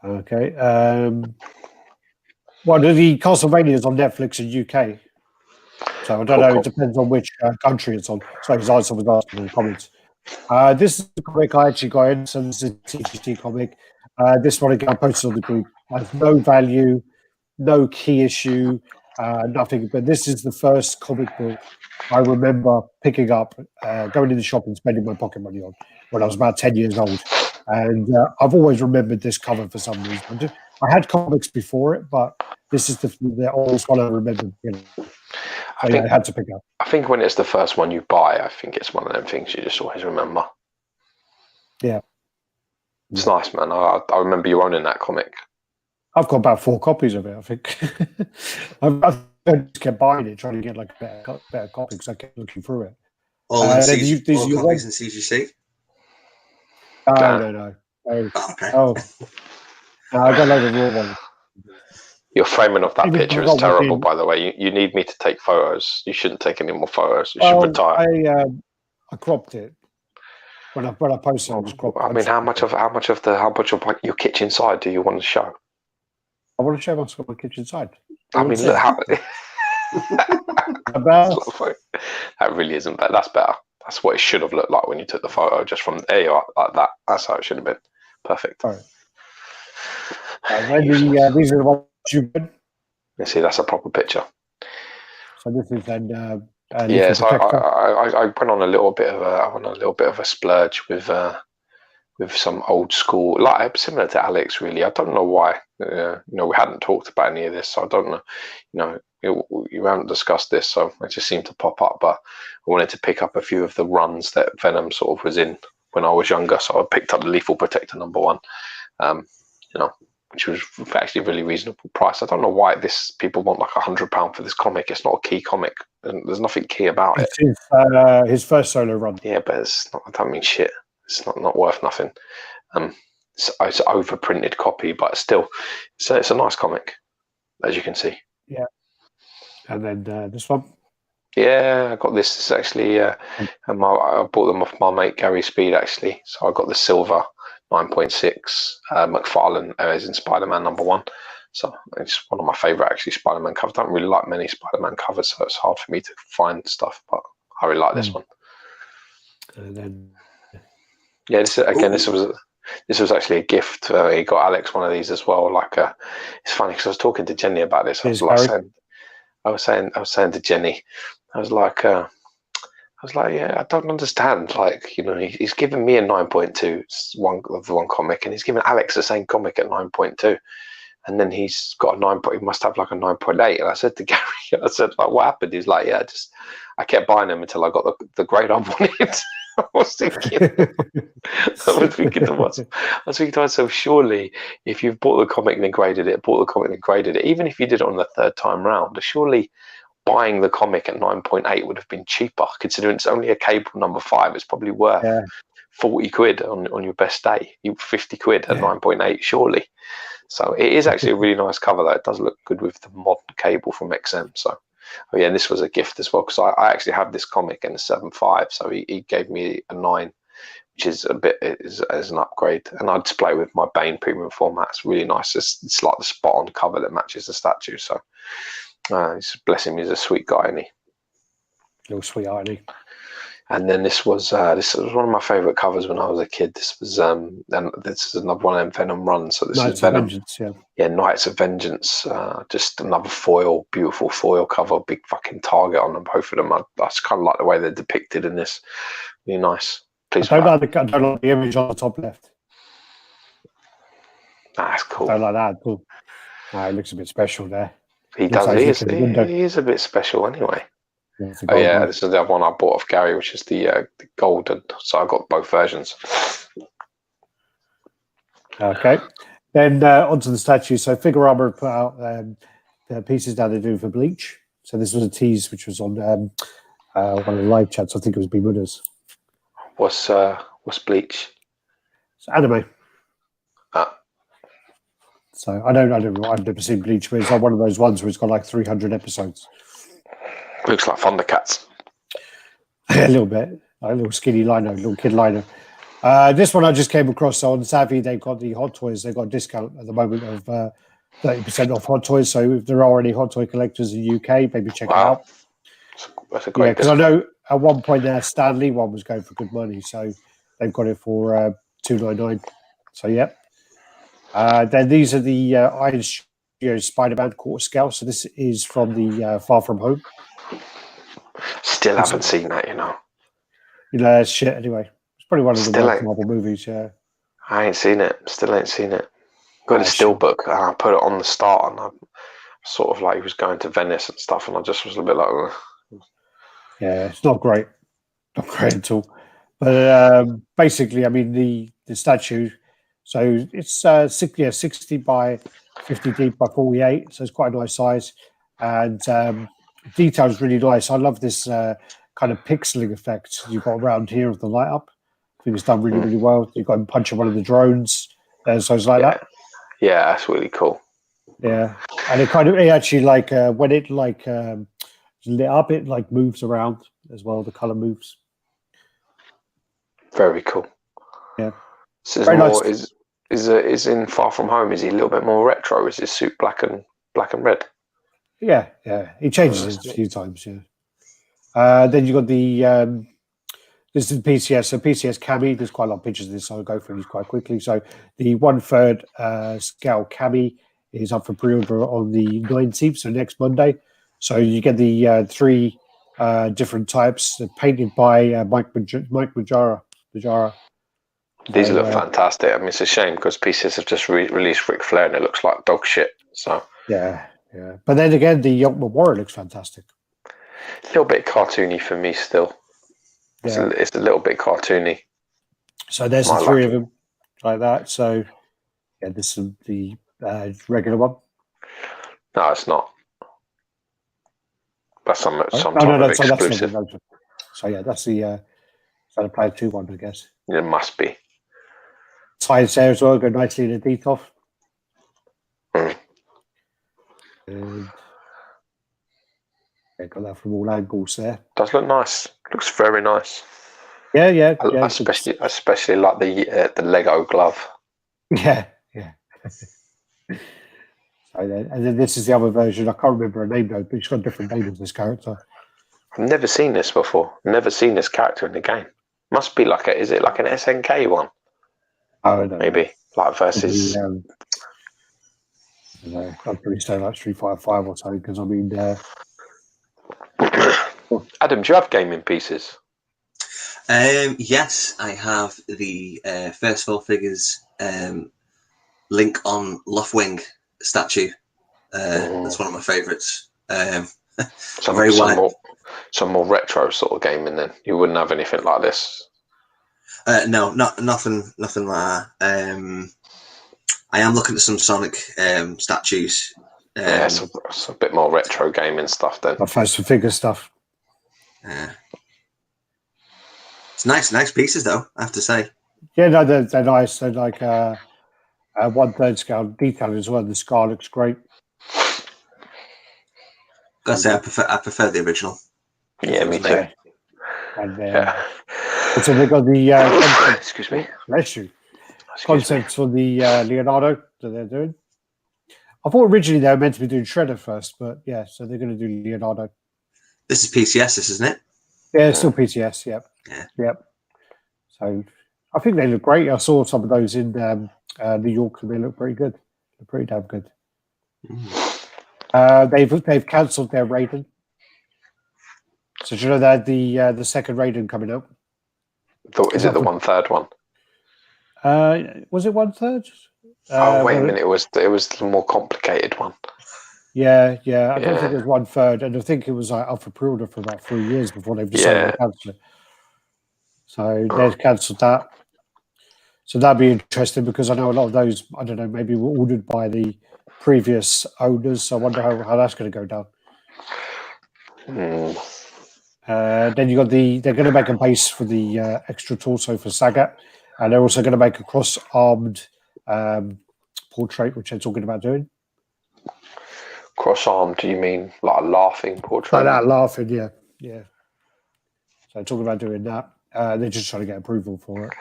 Okay. Well, the Castlevania is on Netflix in UK. So I don't know. It depends on which country it's on. Sorry, someone was asking in the comments. This is the comic I actually got in. So this is a TGT comic. This one again I posted on the group. Has no value, no key issue, nothing. But this is the first comic book I remember picking up, going in the shop and spending my pocket money on when I was about 10 years old. And I've always remembered this cover for some reason. I had comics before it, but this is the oldest one I remember. I had to pick up. I think when it's the first one you buy, I think it's one of them things you just always remember. Yeah. It's nice, man. I remember you owning that comic. I've got about 4 copies of it, I think. I just kept buying it, trying to get like a better copy because I kept looking through it. All copies in CGC? No. Okay. Oh. No, I got a load of raw ones. Your framing of that picture is terrible, by the way. You need me to take photos. You shouldn't take any more photos. You should retire. I cropped it. When I posted it, I was cropped. I mean, how much of your kitchen side do you want to show? I want to show my kitchen side. I mean, look how that really isn't bad. That's better. That's what it should have looked like when you took the photo. Just from there you are, like that. That's how it should have been. Perfect. All right. These are the ones you did. You see, that's a proper picture. So this is so I went on a little bit of a splurge with some old school, like similar to Alex. Really, I don't know why. We hadn't talked about any of this, so I don't know. You haven't discussed this, so it just seemed to pop up. But I wanted to pick up a few of the runs that Venom sort of was in when I was younger. So I picked up the Lethal Protector #1. Which was actually a really reasonable price. I don't know why people want like £100 for this comic. It's not a key comic, and there's nothing key about it. It's his first solo run. Yeah, but it's not. I don't mean shit. It's not worth nothing. It's an overprinted copy, but still, it's a nice comic, as you can see. Yeah. And then this one. Yeah, I got this. It's actually, I bought them off my mate Gary Speed actually. So I got the silver 9.6 McFarlane as in Spider-Man #1. So it's one of my favourite actually Spider-Man covers. I don't really like many Spider-Man covers, so it's hard for me to find stuff, but I really like this one. And then this was actually a gift. He got Alex one of these as well. It's funny because I was talking to Jenny about this. I was saying to Jenny, I was like, yeah, I don't understand. He's given me a 9.2, one comic, and he's given Alex the same comic at 9.2, and then he's got he must have like a 9.8. And I said to Gary, what happened? He's like, yeah, I kept buying them until I got the grade I wanted. I was thinking to myself, surely if you've bought the comic and then graded it, even if you did it on the third time round, surely buying the comic at 9.8 would have been cheaper, considering it's only a cable #5. It's probably worth 40 quid on your best day. 50 quid at 9.8, surely. So it is actually a really nice cover, though. It does look good with the modern cable from XM. So, and this was a gift as well, because I actually have this comic in a 7.5. So he gave me a 9 which is a bit is an upgrade. And I display with my Bane premium format. It's really nice. It's like the spot on cover that matches the statue. So he's bless him. He's a sweet guy, isn't he? Little sweet irony. And then this was one of my favourite covers when I was a kid. This was and this is another one of them Venom runs. So this Knights is Venom. of Vengeance, yeah. Yeah, Knights of Vengeance. Just another foil, beautiful foil cover, big fucking target on them. Both of them. I just kind of like the way they're depicted in this. Really nice. Please. I don't like the image on the top left. That's cool. I don't like that. Cool. It looks a bit special there. He Looks does. like He he's is, looking at the window. he is a bit special anyway. Yeah, it's a Oh gold yeah, one. this is the other one I bought off Gary, which is the golden. So I got both versions. Okay. Then onto the statue. So Figure Armor put out the pieces now they're doing for Bleach. So this was a tease which was on one of the live chats. I think it was Bermuda's. What's Bleach? It's anime. Ah. So I've never seen Bleach, but it's like one of those ones where it's got like 300 episodes. Looks like Thundercats. A little bit. A little skinny liner, little kid liner. This one I just came across on Savvy. They've got the Hot Toys. They've got a discount at the moment of 30% off Hot Toys. So if there are any Hot Toy collectors in the UK, maybe check it out. That's a great Because I know at one point there, Stanley one was going for good money. So they've got it for $2.99. So, yeah. Then these are the Iron Studio Spider-Man quarter scale. So this is from the Far From Home. Still haven't seen that, you know. You know, that's shit anyway. It's probably one of the Still worst ain't. Marvel movies, yeah. I ain't seen it. Still ain't seen it. Got a steelbook and I put it on the start and I sort of like he was going to Venice and stuff and I just was a bit like, Yeah, it's not great. Not great at all. But basically, I mean, the statue, so it's 60 by 50 deep by 48, so it's quite a nice size. And detail is really nice. I love this kind of pixeling effect you've got around here of the light up. I think it's done really, really well. You've got him punching one of the drones. So it's like that. Yeah, that's really cool. Yeah. And it actually like, when it like lit up, it like moves around as well. The color moves. Very cool. Yeah. This is Very more nice. is in Far From Home. Is he a little bit more retro? Is his suit black and red? Yeah. He changes it a few times. Yeah. Then you got the this is the PCS. So PCS Cami. There's quite a lot of pictures of this, so I'll go through these quite quickly. So the 1/3 scale Cami is up for pre-order on the 19th, so next Monday. So you get the 3 different types painted by Mike Majara. These look fantastic. I mean, it's a shame because PCS have just released Ric Flair and it looks like dog shit. So yeah. But then again, the Ultimate Warrior looks fantastic. A little bit cartoony for me still. Yeah. It's a little bit cartoony. So there's the 3 of them like that. So yeah, this is the regular one. No, it's not. That's some type of So exclusive. So yeah, that's the Player 2 one, I guess. It must be. Sides there as well, go nicely in a detoff. And got that from all angles there. Does look nice. Looks very nice. Yeah. I especially like the Lego glove. Yeah. And then this is the other version. I can't remember her name though, but she's got a different name as this character. I've never seen this before. Never seen this character in the game. Must be like is it like an SNK one? Oh no. Maybe like versus. I'd probably say like Street Fighter 5 or something because I mean. Adam, do you have gaming pieces? Yes, I have the first 4 figures Link on Loftwing statue. That's one of my favourites. Some more retro sort of gaming. Then you wouldn't have anything like this. No, nothing like that. I am looking at some Sonic statues. Yeah, it's a bit more retro gaming stuff then. I've had some figure stuff. It's nice pieces though, I have to say. Yeah, no, they're nice. They're like 1/3 scale detail as well. The scar looks great. Gotta say, I prefer the original. Yeah, me too. And So they got the Excuse me. bless you. Excuse me. Concepts for the Leonardo that they're doing. I thought originally they were meant to be doing Shredder first, but yeah, so they're going to do Leonardo. This is PCS, this isn't it? Yeah, it's still PCS. Yep. Yeah. Yep. So I think they look great. I saw some of those in New York, and they look pretty good. They're pretty damn good. They've cancelled their Raiden. So do you know that the second Raiden coming up? Is it the 1/3 one? Was it 1/3? Wait a minute. It was the more complicated one. Yeah. I don't think it was 1/3, and I think it was up for pre-order for about 3 years before they've decided to cancel it. So they've cancelled that. So that'd be interesting because I know a lot of those, I don't know, maybe were ordered by the previous owners. So I wonder how that's going to go down. Then you got they're going to make a base for the extra torso for Sagat, and they're also going to make a cross-armed portrait, which they're talking about doing. Cross-armed? Do you mean like a laughing portrait? Like that, laughing, yeah. So talking about doing that. They're just trying to get approval for it.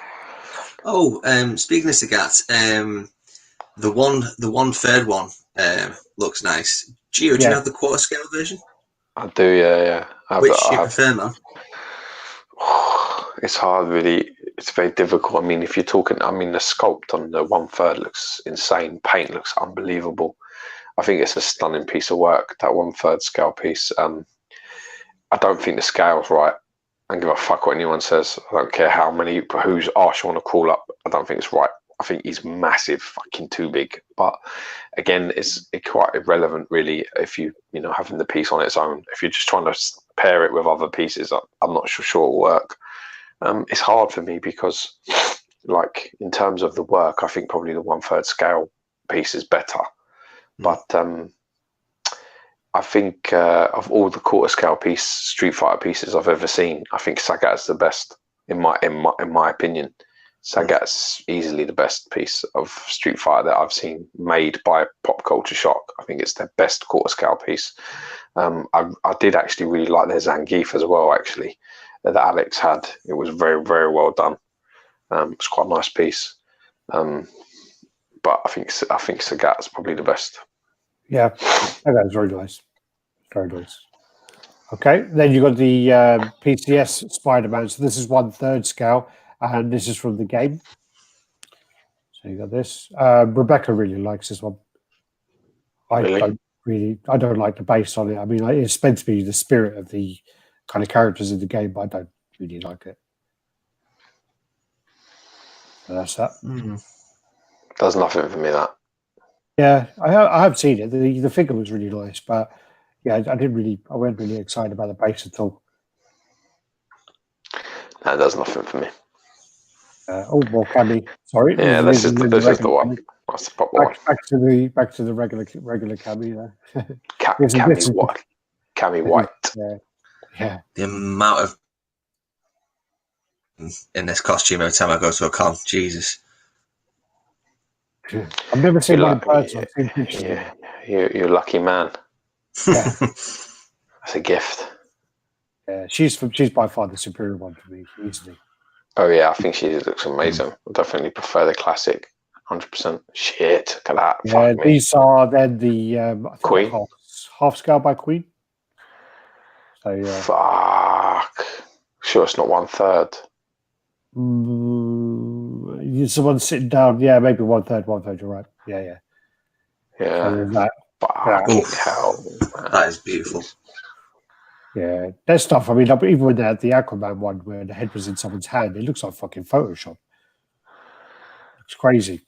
Oh, speaking of Sagat, the 1/3 one looks nice. Gio, do you have the quarter scale version? I do, yeah. Which do you prefer, man? It's hard, really. It's very difficult. I mean, if you're talking, the sculpt on the 1/3 looks insane. Paint looks unbelievable. I think it's a stunning piece of work, that 1/3 scale piece. I don't think the scale's right. I don't give a fuck what anyone says. I don't care whose arse you want to call up. I don't think it's right. I think he's massive, fucking too big. But again, it's quite irrelevant, really, if you having the piece on its own. If you're just trying to pair it with other pieces, I'm not sure it'll work. It's hard for me because, like, in terms of the work, I think probably the 1/3 scale piece is better. But I think of all the quarter scale Street Fighter pieces I've ever seen, I think Sagat's the best in my opinion. Sagat's easily the best piece of Street Fighter that I've seen made by Pop Culture Shock. I think it's their best quarter scale piece. I did actually really like their Zangief as well, actually, that Alex had. It was very, very well done. It's quite a nice piece. But I think Sagat's probably the best. Yeah, that was very nice. Very nice. Okay, then you got the PCS Spider-Man. So this is 1/3 scale, and this is from the game. So you got this. Rebecca really likes this one. I don't like the base on it. I mean, it's meant to be the spirit of the kind of characters in the game, but I don't really like it. So that's that. Does nothing for me, that. Yeah, I have seen it. The figure was really nice, but yeah, I wasn't really excited about the base at all. That does nothing for me. More Cammy. Sorry. Yeah, this is the one. That's the proper one. Back to the regular Cammy there. Cammy White. Yeah. The amount of in this costume every time I go to a con, Jesus. I've never seen one in person. You're a lucky man. Yeah. That's a gift. Yeah, she's by far the superior one for me, easily. Oh yeah, I think she looks amazing. I definitely prefer the classic, 100%. Shit, look at that. Yeah, these are then the Queen, half scale by Queen. So yeah. Fuck. Sure, it's not 1/3. Someone sitting down. Yeah, maybe 1/3. You're right. Yeah. Yeah. Fucking hell. That is beautiful. Yeah, that stuff. I mean, even when they had the Aquaman one where the head was in someone's hand, it looks like fucking Photoshop. It's crazy.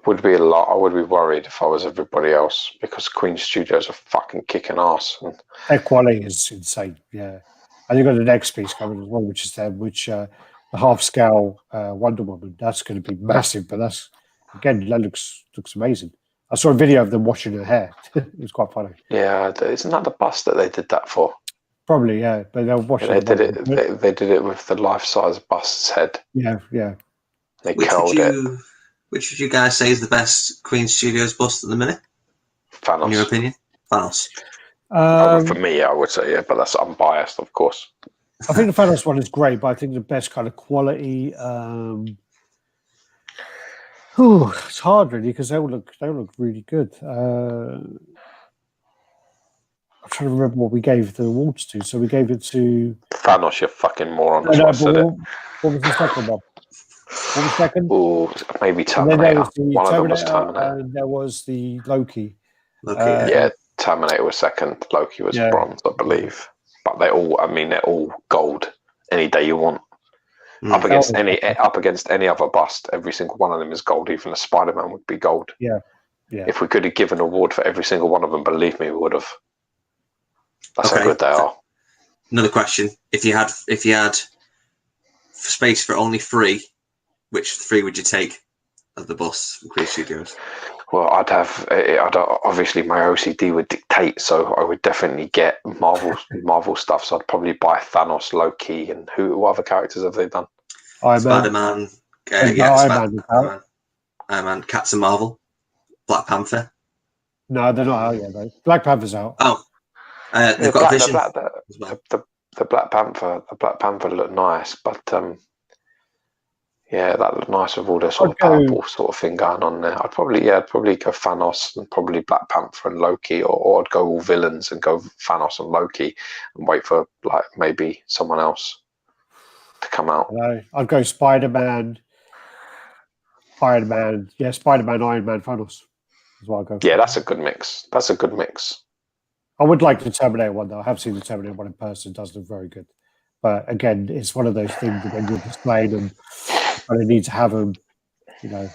Would be a lot. I would be worried if I was everybody else because Queen Studios are fucking kicking ass. And their quality is insane. Yeah, and you've got the next piece coming as well, which is the half scale Wonder Woman. That's going to be massive, but that looks amazing. I saw a video of them washing her hair. It was quite funny. Yeah, isn't that the bust that they did that for? Probably, yeah. But they'll wash it. They did it with the life-size bust's head. Yeah. They curled it. Which would you guys say is the best Queen Studios bust at the minute? Thanos. In your opinion? Thanos. For me, I would say, yeah, but that's unbiased, of course. I think the Thanos one is great, but I think the best kind of quality. It's hard really because they all look really good. I'm trying to remember what we gave the awards to. So we gave it to Thanos, you fucking moron. That's no, why I said it. what was the second one? What was the second? Ooh, maybe And then there Terminator. was the One of them was Terminator, Terminator. and there was the Loki. Look at Yeah, Terminator was second. Loki was bronze, I believe. But they're all gold. Any day you want. Up against any other bust, every single one of them is gold. Even a Spider-Man would be gold. Yeah. If we could have given an award for every single one of them, believe me, we would have. That's how good they are. Another question: If you had space for only 3, which 3 would you take of the bus from Creed Studios? Well, obviously my OCD would dictate, so I would definitely get Marvel stuff. So I'd probably buy Thanos, Loki, and who other characters have they done? Spider-Man, Spider-Man, Iron Man, Captain Marvel, Black Panther. No, they're not out yet though. Black Panther's out. Oh, they've got a Vision. The Black Panther looked nice, but yeah, that looked nice with all the sort of purple sort of thing going on there. I'd probably go Thanos and probably Black Panther and Loki, or I'd go all villains and go Thanos and Loki and wait for like maybe someone else to come out. No, I'd go Spider-Man, Iron Man. Yeah, Spider-Man, Iron Man, Thanos. Is what I'd go for. Yeah, that's a good mix. I would like the Terminator one though. I have seen the Terminator one in person. It does look very good. But again, it's one of those things that when you're displaying them, but it needs to have them, you know.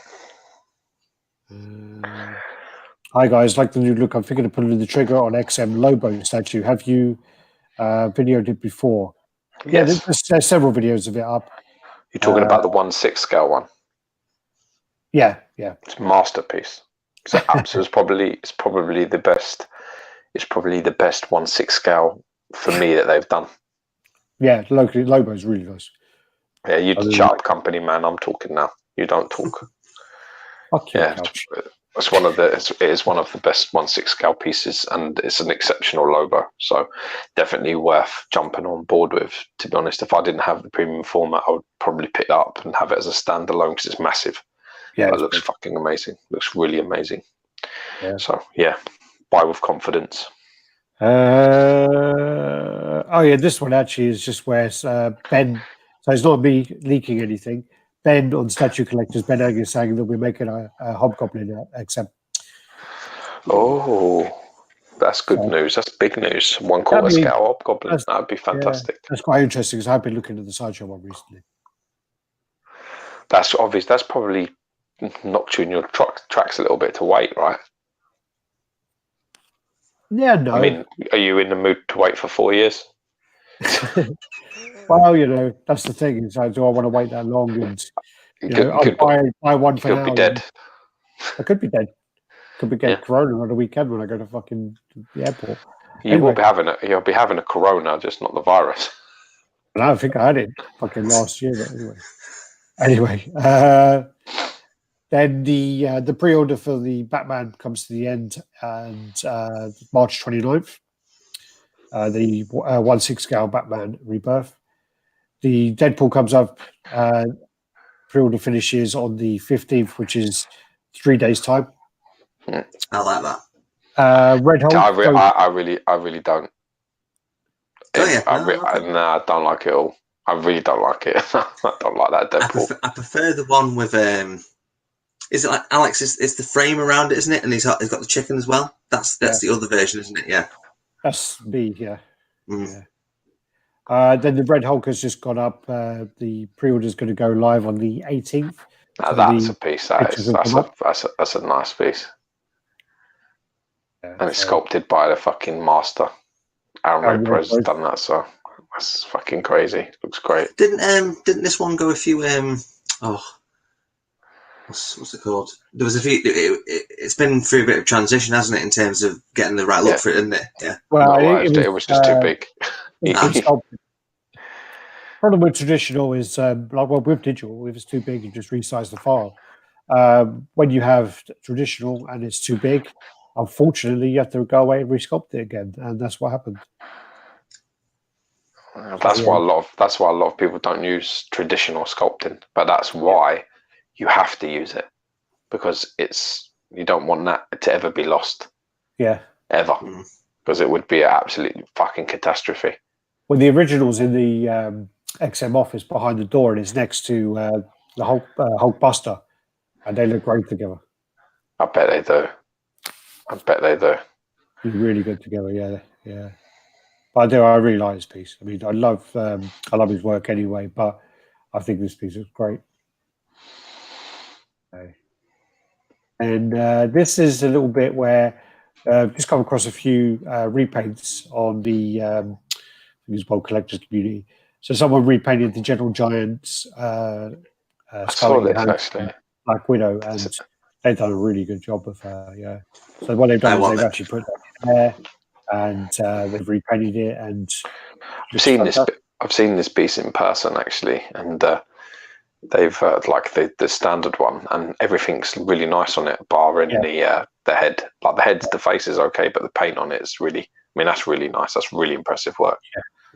Hi guys, like the new look. I'm thinking of putting the trigger on XM Lobo statue. Have you videoed it before? Yes. Yeah, there's several videos of it up. You're talking about the 1/6 scale one. Yeah. It's a masterpiece. So it's probably the best. It's probably the best 1/6 scale for me that they've done. Yeah, Lobo is really nice. Yeah, you shut up, company man. I'm talking now. You don't talk. Fuck you, it is one of the best 1/6 scale pieces, and it's an exceptional Lobo. So definitely worth jumping on board with. To be honest, if I didn't have the premium format, I would probably pick it up and have it as a standalone because it's massive. Yeah, it looks fucking amazing. Looks really amazing. Yeah. So yeah, buy with confidence. This one actually is just where it's, Ben. So it's not me leaking anything. Ben on Statue Collectors, Ben Ang is saying that we're making a Hobgoblin except. Oh, that's good news. That's big news. 1/4 scale Hobgoblin. That'd be fantastic. Yeah, that's quite interesting because I've been looking at the Sideshow one recently. That's obvious. That's probably knocked you in your tracks a little bit to wait, right? Yeah, no. I mean, are you in the mood to wait for 4 years? Well, that's the thing. Is do I want to wait that long? And I'll buy one for now. You could be dead. I could be dead. Could be getting corona on the weekend when I go to fucking the airport. You'll be having a corona, just not the virus. I think I had it fucking last year. But anyway. Then the pre-order for the Batman comes to the end, and March 29th. The 1/6 scale Batman Rebirth. The Deadpool comes up. Pre-order finishes on the 15th, which is 3 days' time. I like that. Red Hulk. I really don't. I don't like it all. I really don't like it. I don't like that Deadpool. I prefer the one with is it like Alex? It's the frame around it, isn't it? And he's got the chicken as well. That's the other version, isn't it? Yeah. That's me. Yeah. Yeah. Then the Red Hulk has just gone up. The pre-order is going to go live on the 18th. That's a piece. That's a nice piece. Yeah, and it's sculpted by the fucking master. Aaron Rose has done that, so that's fucking crazy. Looks great. Didn't this one go a few? What's it called? There was a few. It's been through a bit of transition, hasn't it, in terms of getting the right look for it, isn't it? Yeah. Well, it was just too big. Problem with traditional is with digital, if it's too big, you just resize the file. When you have traditional and it's too big, unfortunately, you have to go away and resculpt it again, and that's what happened. That's why a lot of people don't use traditional sculpting, but that's why you have to use it, because you don't want that to ever be lost. Yeah. Ever. Because it would be an absolute fucking catastrophe. Well, the original's in the XM office behind the door, and it's next to the Hulk Buster, and they look great together. I bet they do. They're really good together, yeah. But I really like his piece. I mean, I love his work anyway, but I think this piece is great. Okay. And this is a little bit where just come across a few repaints on the collectors community. So someone repainted the General Giant's I saw this actually. Black Widow, and they've done a really good job of her. Yeah. So what they've done is they've actually put that in there, and they've repainted it. And I've seen this piece in person actually, and they've like the standard one, and everything's really nice on it, barring the head. Like the face is okay, but the paint on it is really. I mean, that's really nice. That's really impressive work.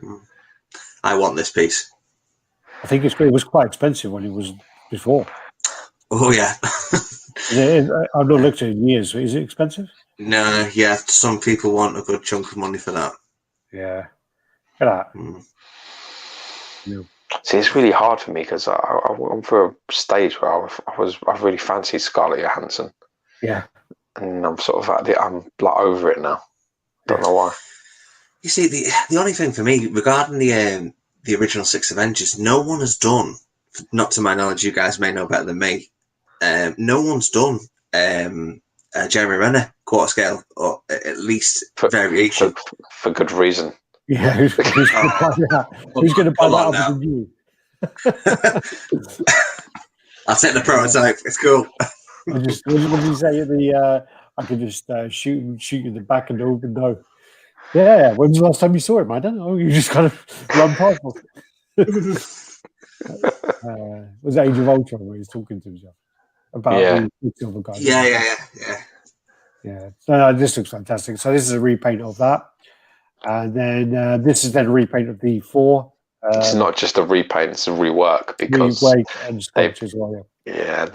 Yeah. I want this piece. I think it was quite expensive when it was before. Oh yeah. I've not looked at it in years. Is it expensive? No, yeah. Some people want a good chunk of money for that. Yeah. Look at that. Yeah. See, it's really hard for me because I'm through a stage where I really fancied Scarlett Johansson. Yeah. And I'm sort of I'm like over it now. Don't know why. You see, the only thing for me regarding the original 6 Avengers, no one has done. Not to my knowledge, you guys may know better than me. No one's done Jeremy Renner quarter scale, or at least variation. For good reason. Yeah, who's going to buy that? Who's going to buy that other than you? I'll take the prototype. It's cool. What did you say at the? I could just shoot in the back and open no. Yeah. When was the last time you saw him? I don't know. You just kind of run past him. Was Age of Ultron where he's talking to himself about the silver guy? Yeah. So this looks fantastic. So this is a repaint of that, and then this is then a repaint of the 4. It's not just a repaint; it's a rework because they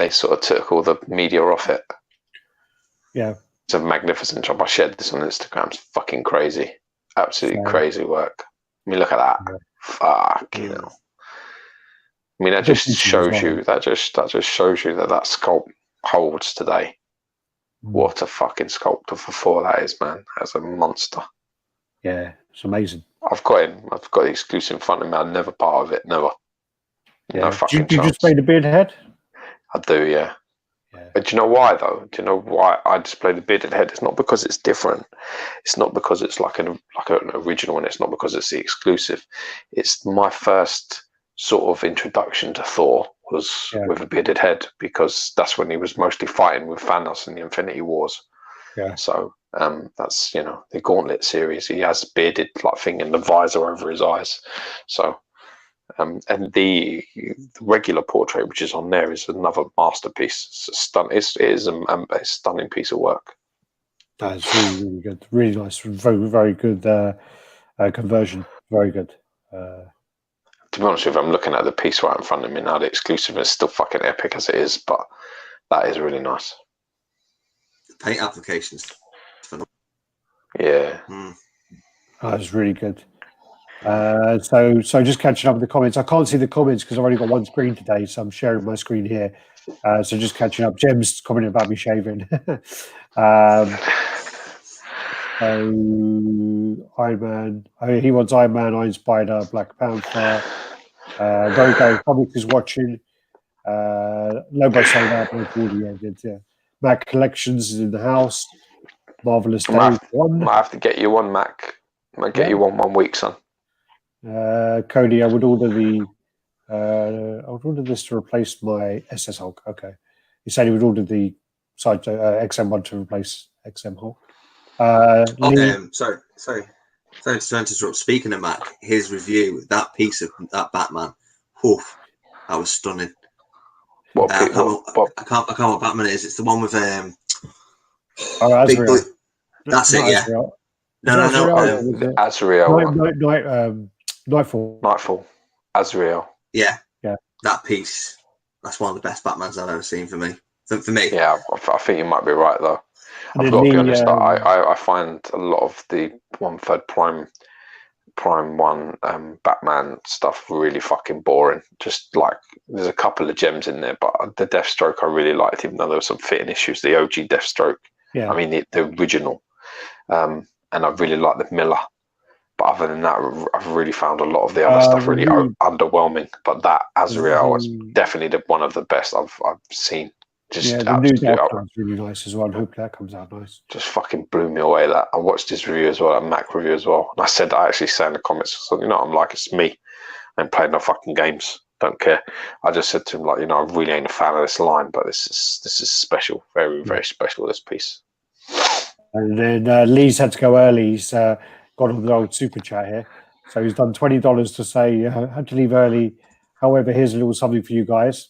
sort of took all the media off it. Yeah, it's a magnificent job. I shared this on Instagram. It's fucking crazy, absolutely crazy work. I mean, look at that. Yeah. Fuck, you know. I mean, that just shows you. That just shows you that sculpt holds today. What a fucking sculptor for 4 that is, man. That's a monster. Yeah, it's amazing. I've got him. I've got the exclusive in front of me. I'm never part of it. Never. Yeah. No fucking chance. You display the beard head? I do, yeah. But do you know why, though? Do you know why I display the bearded head? It's not because it's different. It's not because it's like an original, and it's not because it's the exclusive. It's my first sort of introduction to Thor was with a bearded head, because that's when he was mostly fighting with Thanos in the Infinity Wars. Yeah. So that's, you know, the Gauntlet series. He has bearded like thing in the visor over his eyes. So and the regular portrait which is on there is another masterpiece. It is a stunning piece of work. That's really, really good. Really nice. Very, very good conversion. Very good. To be honest with you, I'm looking at the piece right in front of me now. The exclusive is still fucking epic as it is, but that is really nice. Paint applications. Yeah. That was really good. So just catching up with the comments. I can't see the comments because I've only got one screen today, so I'm sharing my screen here. So just catching up. Jim's commenting about me shaving. Iron Man. He wants Iron Man, Iron Spider, Black Panther. Go Comics is watching. Lobo sold out. Mac Collections is in the house. Marvelous Day. I might have to get you one, Mac. I might get you 1 week, son. Cody, I would order this to replace my SS Hulk. Okay, he said he would order the XM1 to replace XM Hulk. Sorry to interrupt. Speaking of Mac, his review, that piece of that Batman, that was stunning. What? I can't what Batman it is. It's the one with Big blue. That's it. Yeah. No. Azrael. Nightfall. Azrael. Yeah. Yeah. That piece. That's one of the best Batmans I've ever seen for me. For me. Yeah, I think you might be right though. And I've got to be honest. I find a lot of the 1/3 Prime 1 Batman stuff really fucking boring. Just like there's a couple of gems in there, but the Deathstroke I really liked, even though there were some fitting issues. The OG Deathstroke. Yeah. I mean the original. And I really like the Miller. But other than that, I've really found a lot of the other stuff really underwhelming. But that Azrael is definitely one of the best I've seen. Just the new Dark Knight's really nice as well. I hope that comes out nice. Just fucking blew me away. That I watched his review as well, a Mac review as well. And I actually said in the comments, so, I'm like, it's me. I ain't playing no fucking games. Don't care. I just said to him, like, I really ain't a fan of this line, but this is special, very, very special. This piece. And then Lee's had to go early. He's got on the old super chat here, so he's done $20 to say had to leave early. However, here's a little something for you guys.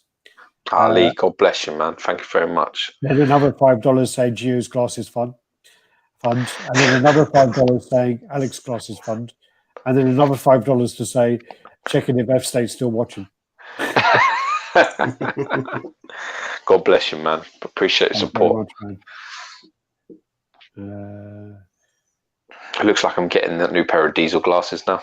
Ali, God bless you, man. Thank you very much. Then another $5 saying Gio's glasses fund, and then another $5 saying Alex glasses fund, and then another $5 to say checking if F State's still watching. God bless you, man. Appreciate your support. It looks like I'm getting that new pair of diesel glasses now.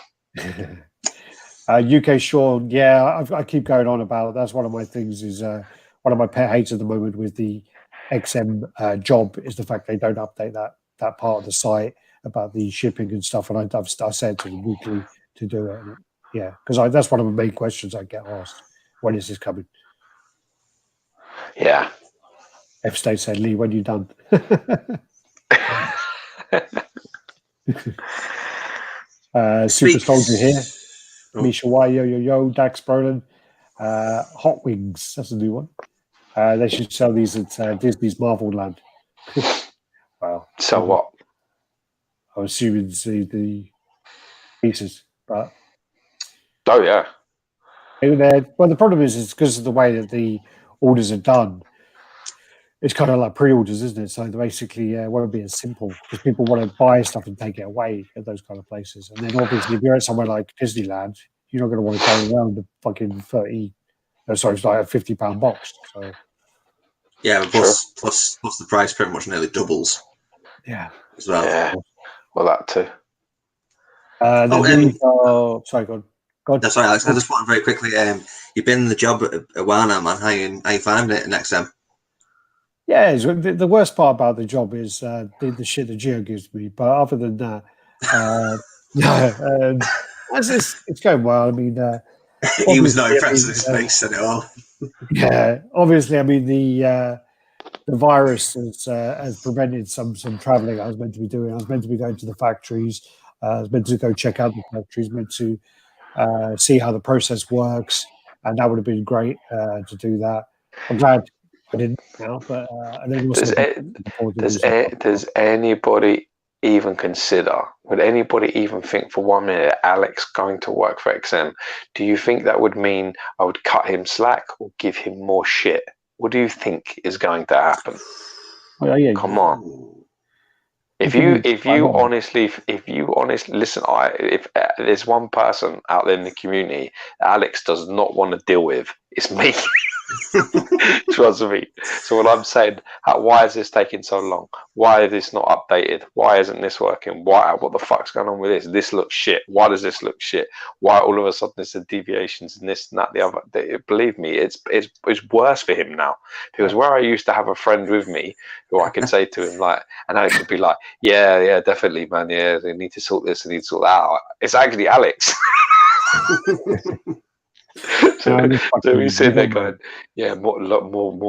UK Shaw, yeah, I keep going on about it. That's one of my things. Is one of my pet hates at the moment with the XM job is the fact they don't update that part of the site about the shipping and stuff. And I said to them weekly to do it. And yeah, because that's one of the main questions I get asked. When is this coming? Yeah. F State said, Lee, when you done? Super Soldier here. Misha Y, yo, Dax Brolin. Hot Wings, that's a new one. They should sell these at Disney's Marvel Land. Well, so what? I'm assuming the pieces, but oh yeah. Well, the problem is because of the way that the orders are done. It's kind of like pre-orders, isn't it? So basically, it won't be as simple because people want to buy stuff and take it away at those kind of places. And then obviously, if you're at somewhere like Disneyland, you're not going to want to carry around the fucking it's like a £50 box. So yeah, plus the price pretty much nearly doubles. Yeah, as well. Yeah, well that too. Sorry, go on. That's right, Alex. I just want very quickly. You've been in the job a while now, man. How you finding it in XM? Yeah, the worst part about the job is the shit that Gio gives me. But other than that, it's going well. I mean, he was not impressed with his face at all. Yeah, obviously. I mean, the virus has prevented some traveling I was meant to be doing. I was meant to be going to the factories. I was meant to go check out the factories. Meant to see how the process works, and that would have been great to do that. I'm glad I didn't now, but and then does anybody even consider? Would anybody even think for 1 minute Alex going to work for XM? Do you think that would mean I would cut him slack or give him more shit? What do you think is going to happen? Yeah, come on. If you honestly listen, if there's one person out there in the community Alex does not want to deal with, it's me. Trust me. So what I'm saying, why is this taking so long? Why is this not updated? Why isn't this working? What the fuck's going on with this? This looks shit. Why does this look shit? Why all of a sudden there's deviations and this and that, the other? Believe me, it's worse for him now, because where I used to have a friend with me who I could say to him like, and Alex would be like, yeah, definitely, man, yeah, they need to sort this, they need to sort that out. It's actually Alex. So he's sitting there going, yeah, more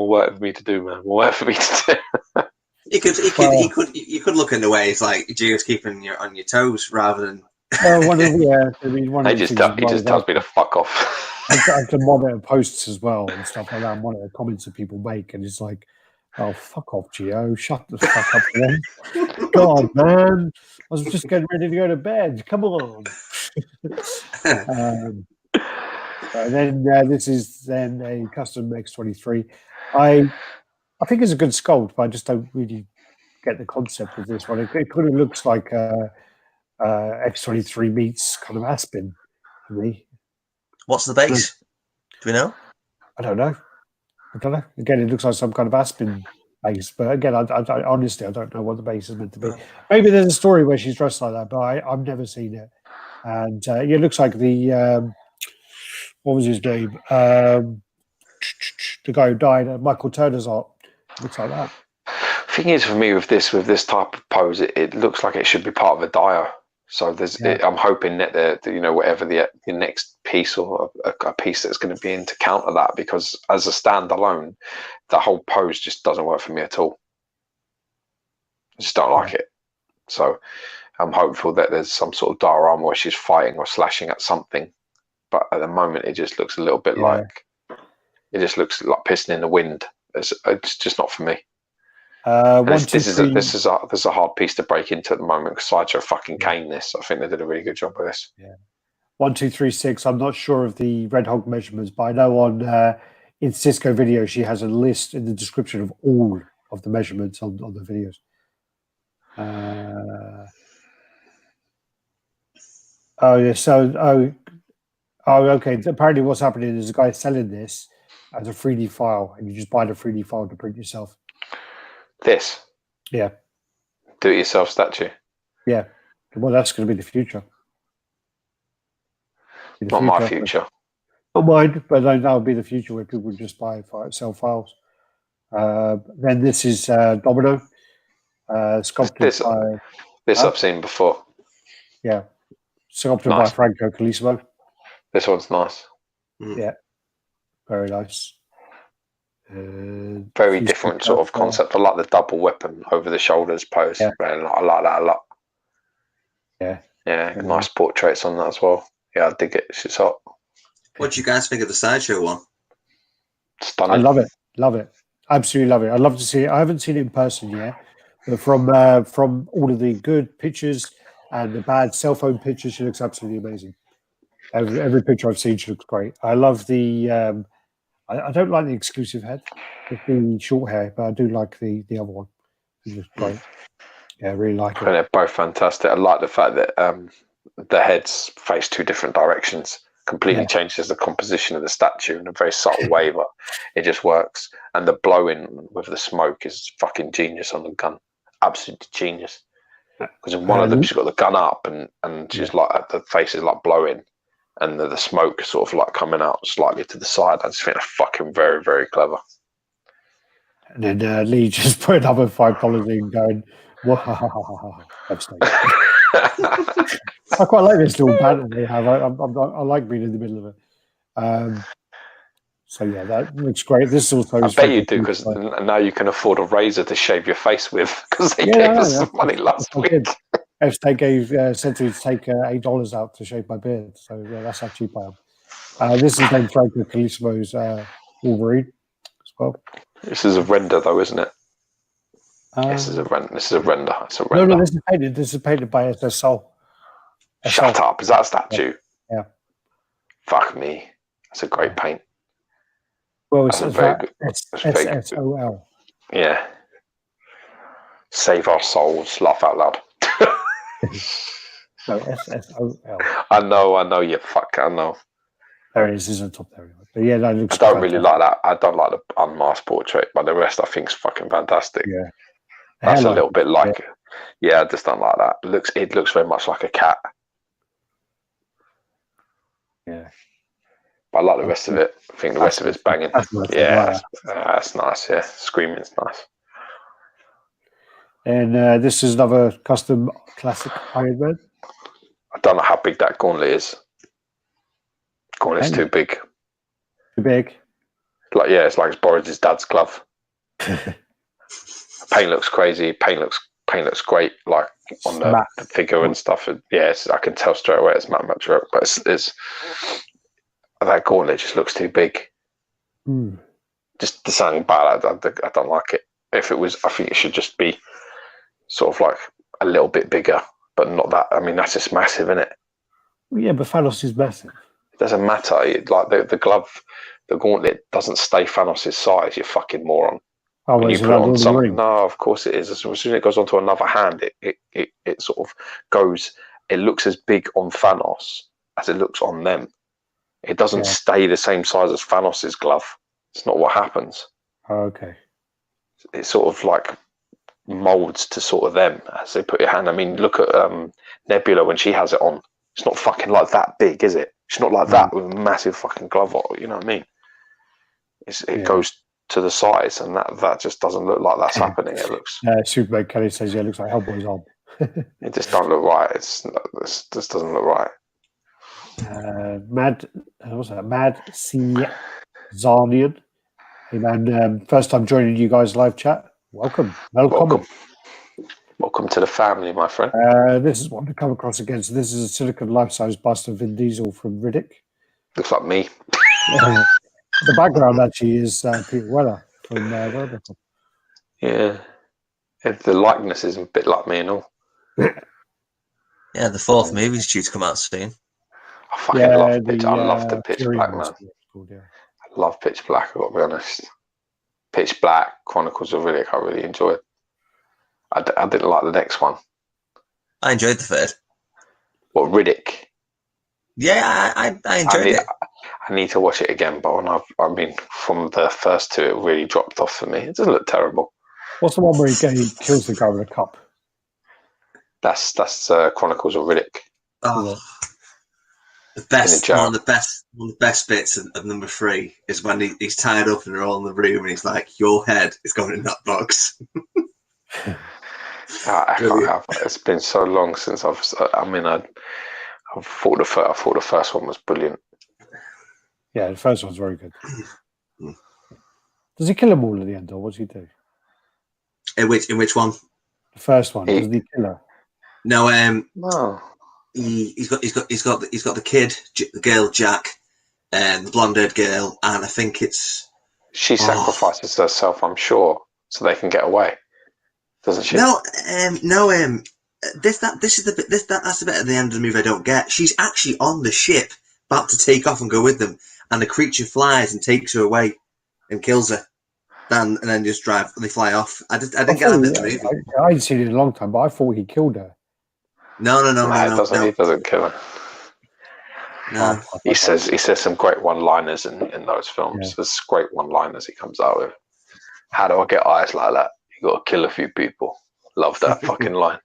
work for me to do, man. More work for me to do. You could look in the way it's like Gio's keeping you on your toes rather than. He just tells me to fuck off. I can monitor posts as well and stuff like that. Monitor comments that people make, and it's like, oh, fuck off, Gio. Shut the fuck up, man. God, man. I was just getting ready to go to bed. Come on. And then this is then a custom X23. I think it's a good sculpt, but I just don't really get the concept of this one. It kind of looks like X23 meets kind of Aspen. to me. What's the base? Do we know? I don't know. Again, it looks like some kind of Aspen base, but again, I honestly I don't know what the base is meant to be. Maybe there's a story where she's dressed like that, but I've never seen it. And it looks like the what was his name? The guy who died, Michael Turner's art. Looks like that. Thing is, for me, with this type of pose, it looks like it should be part of a dio. So I'm hoping that whatever the next piece or a piece that's going to be in to counter that, because as a standalone, the whole pose just doesn't work for me at all. I just don't like it. So I'm hopeful that there's some sort of diorama where she's fighting or slashing at something. But at the moment, it just looks a little bit like pissing in the wind. It's just not for me. This is a hard piece to break into at the moment because Sideshow fucking caned this. I think they did a really good job with this. Yeah. 1, 2, 3, 6. I'm not sure of the Red Hog measurements, but I know on in Cisco video she has a list in the description of all of the measurements on the videos. Okay. Apparently, what's happening is a guy selling this as a 3D file, and you just buy the 3D file to print yourself. This, yeah, do-it-yourself statue. Yeah, well, that's going to be the future. Not my future. Not mine, but that will be the future where people just buy sell files. Then this is Domino, sculpted by. This I've seen before. Yeah, sculpted by Franco Calissimo. This one's nice. Yeah, very nice. Very different sort of concept. I like the double weapon over the shoulders pose. Yeah. I like that a lot. Yeah, nice portraits on that as well. Yeah, I dig it. It's hot. What do you guys think of the Sideshow one? Stunning. I love it, absolutely love it. I'd love to see it. I haven't seen it in person yet, but from all of the good pictures and the bad cell phone pictures, she looks absolutely amazing. Every picture I've seen, she looks great. I love the. I don't like the exclusive head with the short hair, but I do like the other one. It's just great. Yeah, I really like it. And they're both fantastic. I like the fact that the heads face two different directions. Completely changes the composition of the statue in a very subtle way, but it just works. And the blowing with the smoke is fucking genius on the gun. Absolute genius. Because in one of them, she's got the gun up and she's like, the face is like blowing. And the smoke sort of like coming out slightly to the side. I just think they're fucking very, very clever. And then Lee just put another $5 in going, whoa, I quite like this little battle they have. I like being in the middle of it. So yeah, that looks great. This also. I bet you do, because now you can afford a razor to shave your face with, because they gave us some money last week. They gave Century to take $8 out to shave my beard, so yeah, that's how cheap I am. This is then Franco Calissimo's Wolverine as well. This is a render, though, isn't it? This is a render. It's a render. No, this is painted. This is painted by SS Soul. Shut up! Is that a statue? Yeah. Fuck me. That's a great paint. Well, it's very good. SSOL. Yeah. Save our souls. Laugh out loud. No, SSOL. I know. You fuck. I know. There it is. It's on top there. But yeah, that looks. I don't really like that. I don't like the unmasked portrait, but the rest I think is fucking fantastic. Yeah. That's a little bit like. Yeah, I just don't like that. It looks very much like a cat. Yeah. But I like the rest of it. I think the rest of it's banging. That's nice. Yeah, Screaming's nice. And this is another custom classic Iron Man. I don't know how big that gauntlet is. Gauntlet's too big. Too big? It's like it's borrowed his dad's glove. Paint looks crazy. Paint looks great, like on the figure and stuff. And I can tell straight away it's matte work, but it's that gauntlet just looks too big. Just the sounding bad. I don't like it. If it was, I think it should just be sort of like a little bit bigger, but not that. I mean, that's just massive, isn't it? Well, yeah, but Thanos is massive. It doesn't matter. Like the glove, the gauntlet doesn't stay Thanos' size. You fucking moron. Oh, when you put it on something, no, of course it is. As soon as it goes onto another hand, it sort of goes. It looks as big on Thanos as it looks on them. It doesn't stay the same size as Thanos' glove. It's not what happens. Oh, okay. It sort of like molds to sort of them as they put your hand. I mean, look at Nebula when she has it on. It's not fucking like that big, is it? It's not like that with a massive fucking glove on. You know what I mean? It goes to the size, and that just doesn't look like that's happening. It looks. Superman Kelly says, "Yeah, it looks like Hellboy's arm." It just don't look right. This doesn't look right. What's that? Mad C Zarnian. Hey man, first time joining you guys live chat. Welcome. Welcome to the family, my friend. This is one to come across again. So this is a silicon life-size bust of Vin Diesel from Riddick. Looks like me. The background actually is Peter Weller from Robocop. Yeah. The likeness is a bit like me and all. Yeah, the fourth movie's due to come out soon. I fucking love Pitch. I love the Pitch Black, man. Called, I love Pitch Black, I've got to be honest. Pitch Black, Chronicles of Riddick, I really enjoyed. I didn't like the next one. I enjoyed the third. What, Riddick? Yeah, I enjoyed it. I need to watch it again, but from the first two, it really dropped off for me. It doesn't look terrible. What's the one where he kills the guy with a cup? That's Chronicles of Riddick. Oh, one of the best bits of number 3 is when he's tied up and they're all in the room and he's like, "Your head is going in that box." It's been so long since I thought the first one was brilliant. Yeah, the first one's very good. Does he kill them all at the end, or what does he do? In which one? The first one. Doesn't he kill her? No. No. He's got the kid, the girl Jack, and the blonde-haired girl, and I think it's she sacrifices herself, I'm sure, so they can get away. Doesn't she? No. That's the bit at the end of the movie I don't get. She's actually on the ship, about to take off and go with them, and the creature flies and takes her away and kills her. And then just they fly off. I didn't get that bit of the movie. I hadn't seen it in a long time, but I thought he killed her. No. He doesn't kill her. No. He says some great one-liners in those films. Yeah. There's great one-liners he comes out with. How do I get eyes like that? You got to kill a few people. Love that fucking line.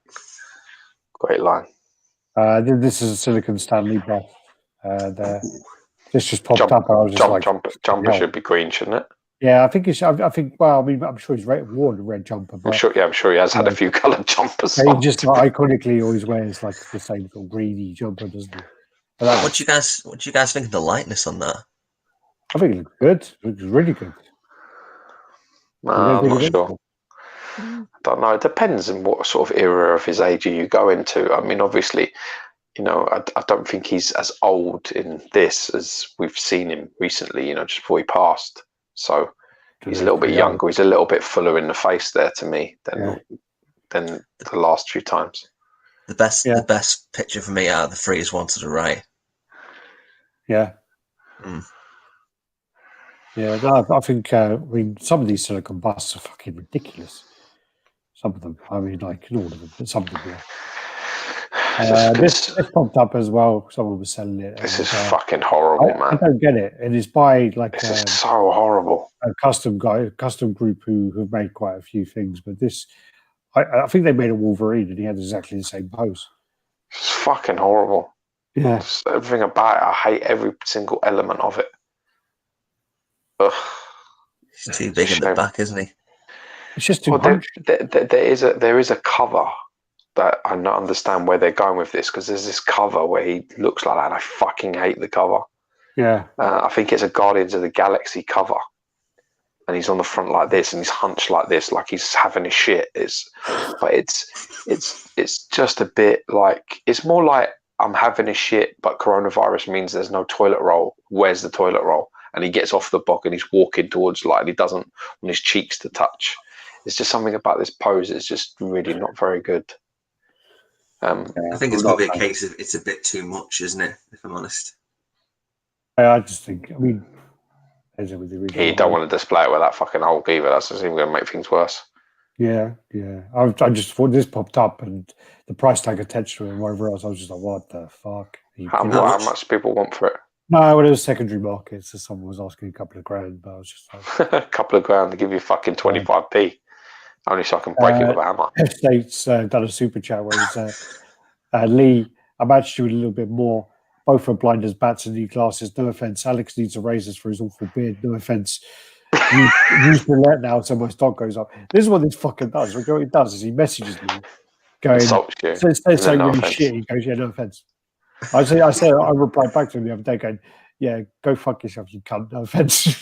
Great line. This is a Silicon Stanley bust. This just popped up. I was just jumper should be green, shouldn't it? Yeah, I think it's. I think. Well, I mean, I'm sure he's worn a red jumper. But, I'm sure he has had a few coloured jumpers. He just iconically always wears like the same sort of greeny jumper, doesn't he? What do you guys think of the lightness on that? I think it looks good. It looks really good. I'm not sure. I don't know. It depends on what sort of era of his age you go into. I mean, obviously, I don't think he's as old in this as we've seen him recently. Just before he passed. So he's a little bit younger. He's a little bit fuller in the face there to me than the last few times. The best picture for me out of the 3 is one to the right. Yeah. Yeah, no, I think some of these silicon busts are fucking ridiculous. Some of them, I mean, like not all of them, but some of them. Yeah. This popped up as well. Someone was selling it. This is fucking horrible, man. I don't get it. It is by this is so horrible. A custom group who have made quite a few things, but this, I think they made a Wolverine and he had exactly the same pose. It's fucking horrible. Yeah, just everything about it. I hate every single element of it. Ugh. He's too big in the back, isn't he? It's just too there is a cover that I don't understand where they're going with this, because there's this cover where he looks like that and I fucking hate the cover. Yeah. I think it's a Guardians of the Galaxy cover. And he's on the front like this and he's hunched like this, like he's having a shit. It's just a bit like, it's more like I'm having a shit, but coronavirus means there's no toilet roll. Where's the toilet roll? And he gets off the bog and he's walking towards and he doesn't want his cheeks to touch. It's just something about this pose. It's just really not very good. I think it's probably a case of it's a bit too much, isn't it? If I'm honest. I just think, I mean, there's everything. You don't want to display it with that fucking Hulk either. That's just even going to make things worse. Yeah. I just thought this popped up and the price tag attached to it and whatever else. I was just like, what the fuck? Are you kidding me? How much people want for it? No, well, it was secondary market, so someone was asking a couple of grand, but I was just like, A couple of grand to give you fucking 25p. Only so I can break it with a hammer. F States done a super chat where it's Lee, I matched you a little bit more. Both are blind as bats and need glasses. No offense. Alex needs a razors for his awful beard. No offense. Use roulette now so my stock goes up. This is what this fucker does. What he does is he messages me going, Insults you. says something really shit. He goes, yeah, no offense. I replied back to him the other day going, yeah, go fuck yourself, you cunt. No offense.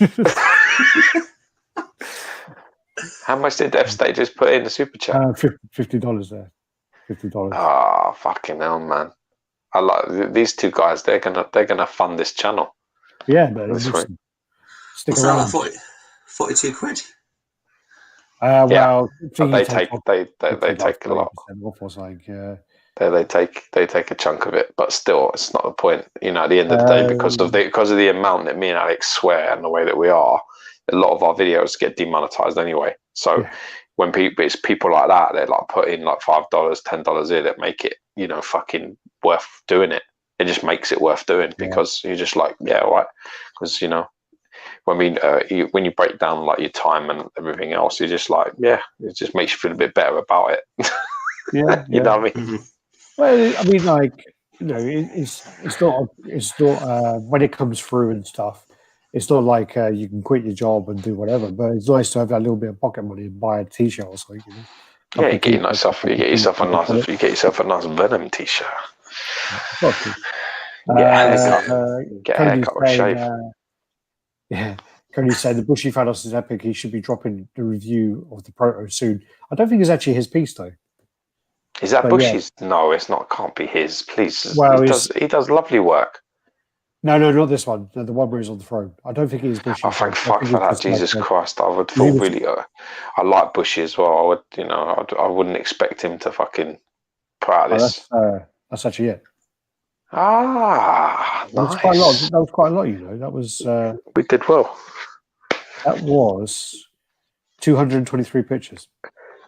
How much did F State just put in the super chat? $50 there. $50. Oh, fucking hell, man. I like these two guys. They're gonna fund this channel. Yeah, but That's stick What's around. that, 42 quid? Well, but they take a lot. Off or something, yeah. They take a chunk of it, but still, it's not the point. You know, at the end of the day, because of the amount that me and Alex swear and the way that we are, a lot of our videos get demonetized anyway. So when it's people like that, they like put in like $5, $10 here that make it, you know, fucking worth doing it. It just makes it worth doing because you're just like, yeah, all right. Because, you know, when you break down like your time and everything else, you're just like, yeah, it just makes you feel a bit better about it. Yeah, you know what I mean? Mm-hmm. Well, I mean, like, you know, it's not when it comes through and stuff. It's not like you can quit your job and do whatever, but it's nice to have that little bit of pocket money and buy a t-shirt or something. You know? Yeah, you get yourself a nice Venom t-shirt. Get a haircut or shave. Cody's saying the Bushy Thanos is epic. He should be dropping the review of the proto soon. I don't think it's actually his piece though. Is that Bushy's? Yeah. No, it's not. Can't be his. Please. Well, he does lovely work. No, not this one. No, the one where he's on the throne. I don't think it is Bushy. Oh, thank fuck for that. Jesus Christ. I would feel really. I like Bushy as well. I would, you know, I wouldn't expect him to fucking put out this. That's actually it. Ah, nice. That was quite a lot, you know. That was. We did well. That was 223 pictures.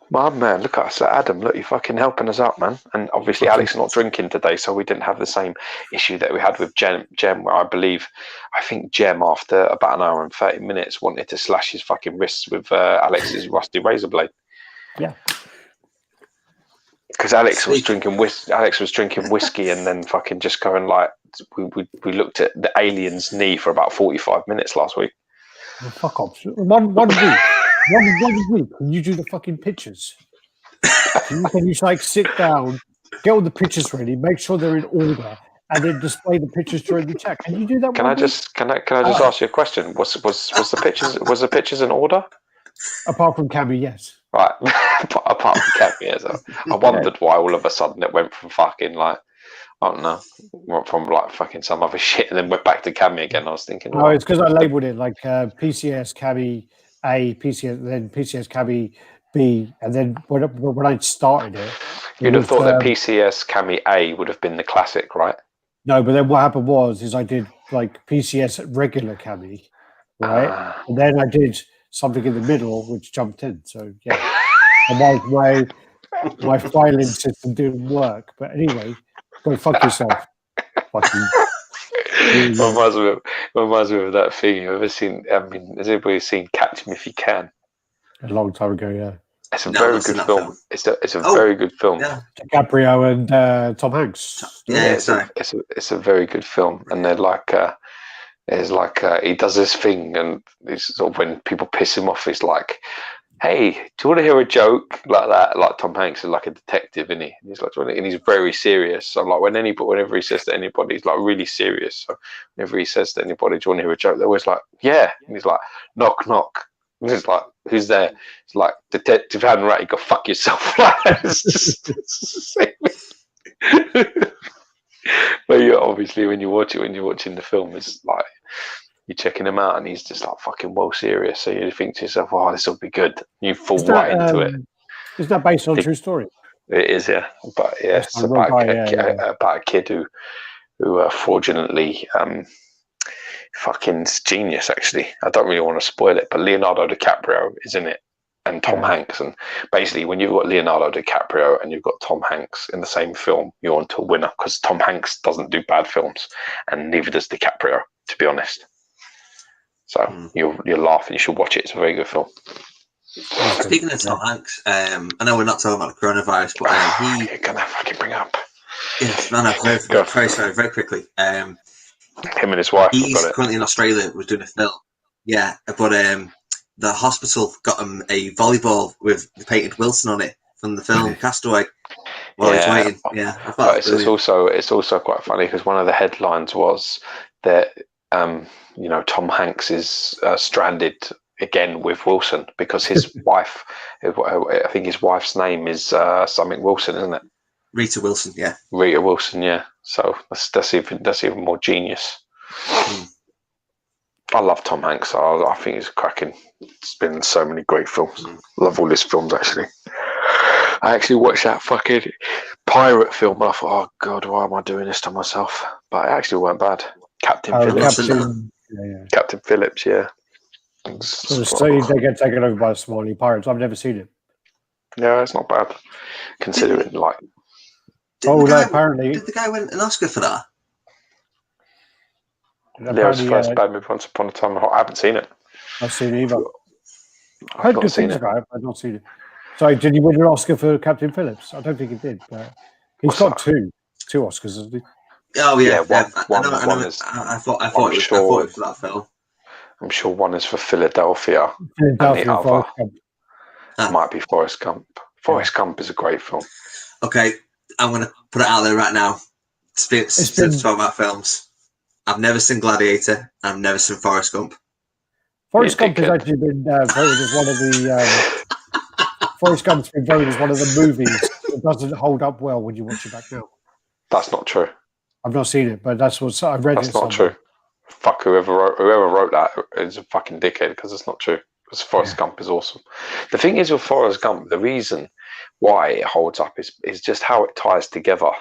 My man, look at us, Adam. Look, you're fucking helping us out, man. And obviously, Alex is not drinking today, so we didn't have the same issue that we had with Jem. Where I think Jem, after about an hour and 30 minutes, wanted to slash his fucking wrists with Alex's rusty razor blade. Yeah. Because Alex was drinking whiskey, and then fucking just going like we looked at the alien's knee for about 45 minutes last week. Oh, fuck off! One week. One week, can you do the fucking pictures? Can you like sit down, get all the pictures ready, make sure they're in order, and then display the pictures during the chat? Can you do that? Can I just ask you a question? Was the pictures in order? Apart from Cammy, yes. Right. Apart from Cammy, yes. I wondered why all of a sudden it went from fucking like, I don't know, went from like fucking some other shit and then went back to Cammy again. I was thinking, no, it's because I labelled it like PCS Cammy A, PCS, then PCS Cammy B, and then when I started it, you'd have thought that PCS Cammy A would have been the classic, right? No, but then what happened was I did like PCS regular Cammy, right? And then I did something in the middle which jumped in. So yeah, and my filing system didn't work. But anyway, go fuck yourself. Fucking. Reminds me of that thing. You've ever seen? I mean, has anybody seen Catch Me If You Can? A long time ago, yeah. It's a very good film. It's a very good film. Yeah. DiCaprio and Tom Hanks. Yeah, it's a very good film, and they're like, he does this thing, and it's sort of when people piss him off, it's like, hey, do you want to hear a joke like that? Like Tom Hanks is like a detective, isn't he? And he's like, and he's very serious. So like whenever he says to anybody, he's like really serious. So whenever he says to anybody, do you want to hear a joke? They're always like, yeah. And he's like, knock, knock. And it's like, who's there? It's like, Detective Van Rat, you go fuck yourself. But yeah, obviously when you're watching the film, it's like, you're checking him out and he's just like fucking well serious. So you think to yourself, oh, this will be good. You fall right into it. Is that based on a true story? It is, yeah. But yeah, it's about a kid who fraudulently fucking genius, actually. I don't really want to spoil it, but Leonardo DiCaprio is in it. and Tom Hanks. And basically, when you've got Leonardo DiCaprio and you've got Tom Hanks in the same film, you're onto a winner, because Tom Hanks doesn't do bad films, and neither does DiCaprio, to be honest. So you'll laugh, and you should watch it. It's a very good film. Speaking of Tom Hanks, I know we're not talking about the coronavirus, but you're gonna fucking bring up. Yes, no, very quickly. Him and his wife. He's currently in Australia. Was doing a film. Yeah, but the hospital got him a volleyball with the painted Wilson on it from the film Castaway. While he's waiting. Yeah, I thought it's also quite funny, because one of the headlines was that Tom Hanks is stranded again with Wilson, because his wife, I think his wife's name is something Wilson, isn't it? Rita Wilson, yeah. Rita Wilson, yeah. So that's even more genius. I love Tom Hanks. I think he's cracking. It's been in so many great films. Love all his films, actually. I actually watched that fucking pirate film, and I thought, oh god, why am I doing this to myself? But it actually weren't bad. Captain Phillips. Captain Phillips, yeah. So they get taken over by the Somali pirates. I've never seen it. Yeah, it's not bad, considering like. Apparently, did the guy win an Oscar for that? Yeah, it was the first bad movie Once Upon a Time. I haven't seen it. I've seen it either. I've not seen it. I've not seen it. Sorry, did he win an Oscar for Captain Phillips? I don't think he did. But he's got two Oscars, hasn't he? Oh yeah, I thought it was for that film. I'm sure one is for Philadelphia, and the other might be Forrest Gump. Forrest Gump is a great film. Okay, I'm going to put it out there right now. Since talking about films, I've never seen Gladiator. I've never seen Forrest Gump. Forrest Gump has actually been voted as one of the. Forrest Gump's been voted as one of the movies that doesn't hold up well when you watch it back now. That's not true. I've not seen it, but that's what I read. That's not true. Fuck whoever wrote that is a fucking dickhead, because it's not true. Because Forrest Gump is awesome. The thing is with Forrest Gump, the reason why it holds up is just how it ties together.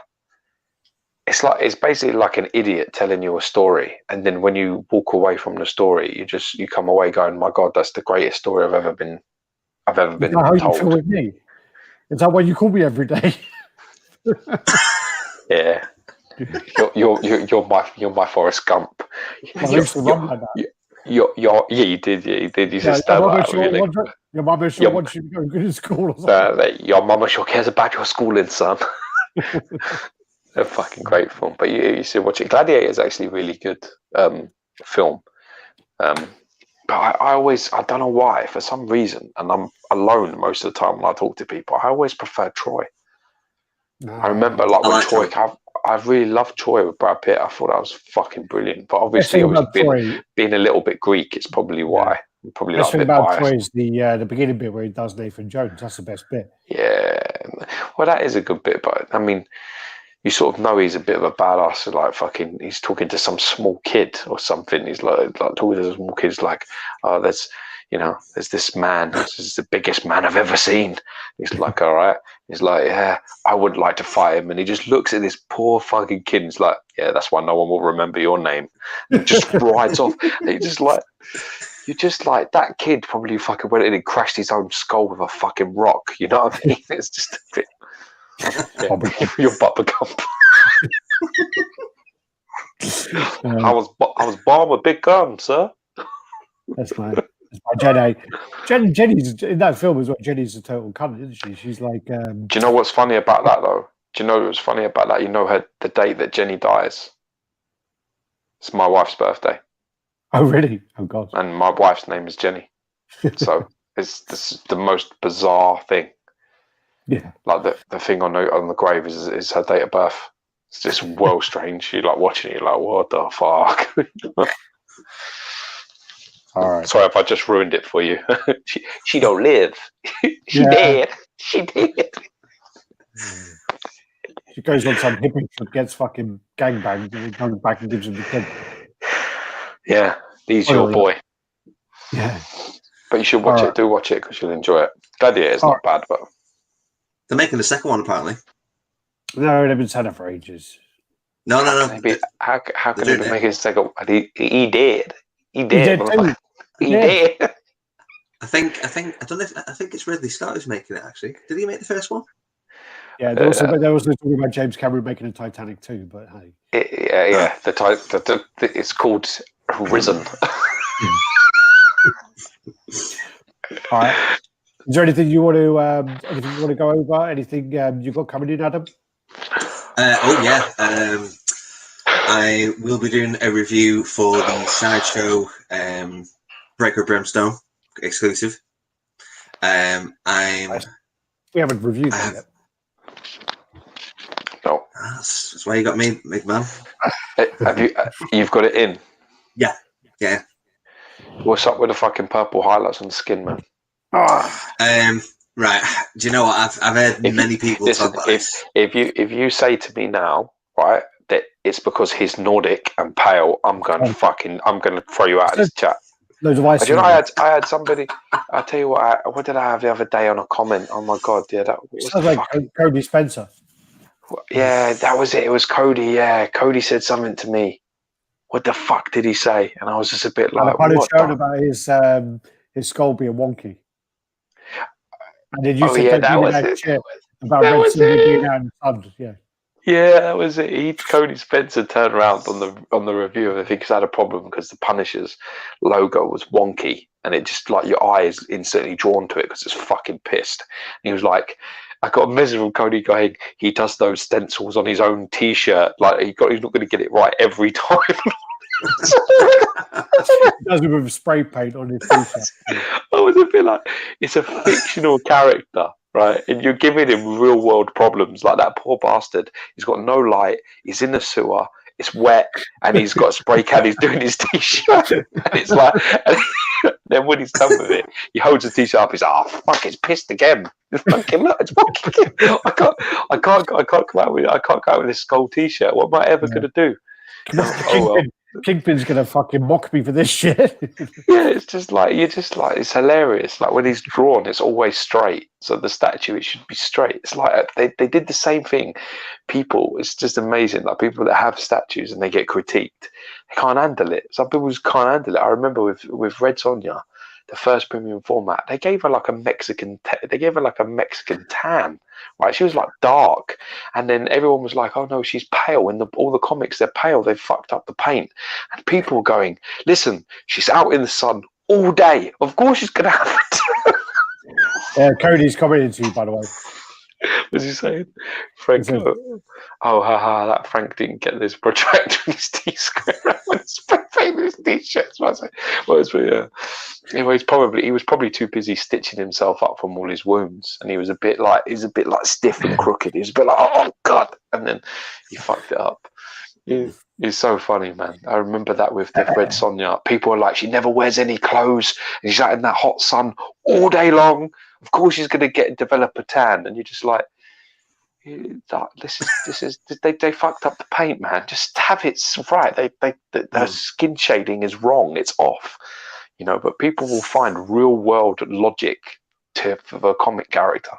It's basically like an idiot telling you a story, and then when you walk away from the story, you come away going, "My God, that's the greatest story I've ever been told." Is that how you feel with me? Is that why you call me every day? Yeah. You're my Forrest Gump. You did. You just stand like your mama sure wants you to go to school or something. Your mama sure cares about your schooling, son. A fucking great film. But you should watch it. Gladiator is actually a really good film. But I don't know why, for some reason, and I'm alone most of the time when I talk to people, I always prefer Troy. I remember when Troy, I really loved Troy with Brad Pitt. I thought that was fucking brilliant. But obviously, being a little bit Greek, it's probably why. I'm probably the best thing about Troy is the beginning bit where he does Nathan Jones. That's the best bit. Yeah, well, that is a good bit. But I mean, you sort of know he's a bit of a badass. Like fucking, he's talking to some small kid or something. He's like talking to some small kids, like, there's this man. This is the biggest man I've ever seen. He's like, all right. He's like, yeah, I would like to fight him. And he just looks at this poor fucking kid. And he's like, yeah, that's why no one will remember your name. And just rides off. And you're just like, that kid probably fucking went in and crashed his own skull with a fucking rock. You know what I mean? It's just a bit. Yeah, you're Bubba Gump. I was born with big guns, sir. That's fine. Jenny's in that film as well. Jenny's a total cunt, isn't she? She's like. Do you know what's funny about that though? Do you know what's funny about that? You know the date that Jenny dies. It's my wife's birthday. Oh really? Oh god. And my wife's name is Jenny. So it's the most bizarre thing. Yeah. Like the thing on the grave is her date of birth. It's just well strange. You're like watching it, you're like, what the fuck? All right. Sorry if I just ruined it for you. she don't live. She did. She did. She goes on some hippie trip, gets fucking gangbanged, and comes back and gives him the kid. Yeah, he's your boy. Yeah. But you should watch it. Do watch it because you'll enjoy it. Gladiator is not bad, but they're making the second one apparently. No, they've been saying it for ages. No. How can they make it a second? He did. He did. He did. He did. I think it's Ridley Scott who's making it. Actually, did he make the first one? Yeah, they're also talking about James Cameron making a Titanic too. But hey, yeah. It's called Risen. all right. Is there anything you want to go over? Anything you've got coming in, Adam? I will be doing a review for the Sideshow Breaker Brimstone exclusive. We haven't reviewed that yet. No, that's why you got me, big man. You've got it in. Yeah. What's up with the fucking purple highlights on the skin, man? Right. Do you know what? I've heard many people talk about this. If you say to me now, right, that it's because he's Nordic and pale, I'm going to throw you out of this chat. Loads of ice. You know, I had somebody. I'll tell you what did I have the other day on a comment? Oh my god, yeah, that sounds like Cody Spencer. Yeah, that was it. It was Cody. Yeah, Cody said something to me. What the fuck did he say? And I was just a bit like, what? About his skull being wonky. And then you said that was it. Shit about Red Silver being out in the sun. Yeah. Yeah, that was it. Cody Spencer turned around on the review of it because I had a problem because the Punisher's logo was wonky and it just like your eye is instantly drawn to it because it's fucking pissed. And he was like, I got a message from Cody going, he does those stencils on his own T-shirt. Like he's not going to get it right every time. He does it with spray paint on his T-shirt. I was a bit like, it's a fictional character. Right, and you're giving him real world problems like that poor bastard. He's got no light. He's in the sewer. It's wet, and he's got a spray can. He's doing his T-shirt, and it's like. And then when he's done with it, he holds the T-shirt up. He's like, "Oh fuck, it's pissed again. It's fucking look, it's fucking. I can't come out with this skull T-shirt. What am I ever gonna do?" Kingpin's gonna fucking mock me for this shit. Yeah, it's just like it's hilarious. Like when he's drawn, it's always straight. So the statue, it should be straight. It's like they did the same thing. People, it's just amazing. Like people that have statues and they get critiqued, they can't handle it. Some people just can't handle it. I remember with Red Sonja, the first premium format, they gave her like a Mexican tan. Right, she was like dark, and then everyone was like, "Oh no, she's pale." In all the comics, they're pale. They fucked up the paint, and people were going, "Listen, she's out in the sun all day. Of course, she's gonna have it." Yeah, Cody's commenting to you, by the way. What's he saying? Frank, haha, that Frank didn't get this protractor in his T-square when he's painting his T-shirts. Anyway, he was probably too busy stitching himself up from all his wounds, and he was a bit like stiff and crooked. He was a bit like, oh god, and then he fucked it up. He's so funny, man. I remember that with the Red Sonja. People are like, she never wears any clothes, and she's out in that hot sun all day long. Of course, she's going to develop a tan, and you're just like, this is they fucked up the paint, man. Just have it right. Her skin shading is wrong. It's off, you know. But people will find real world logic for a comic character,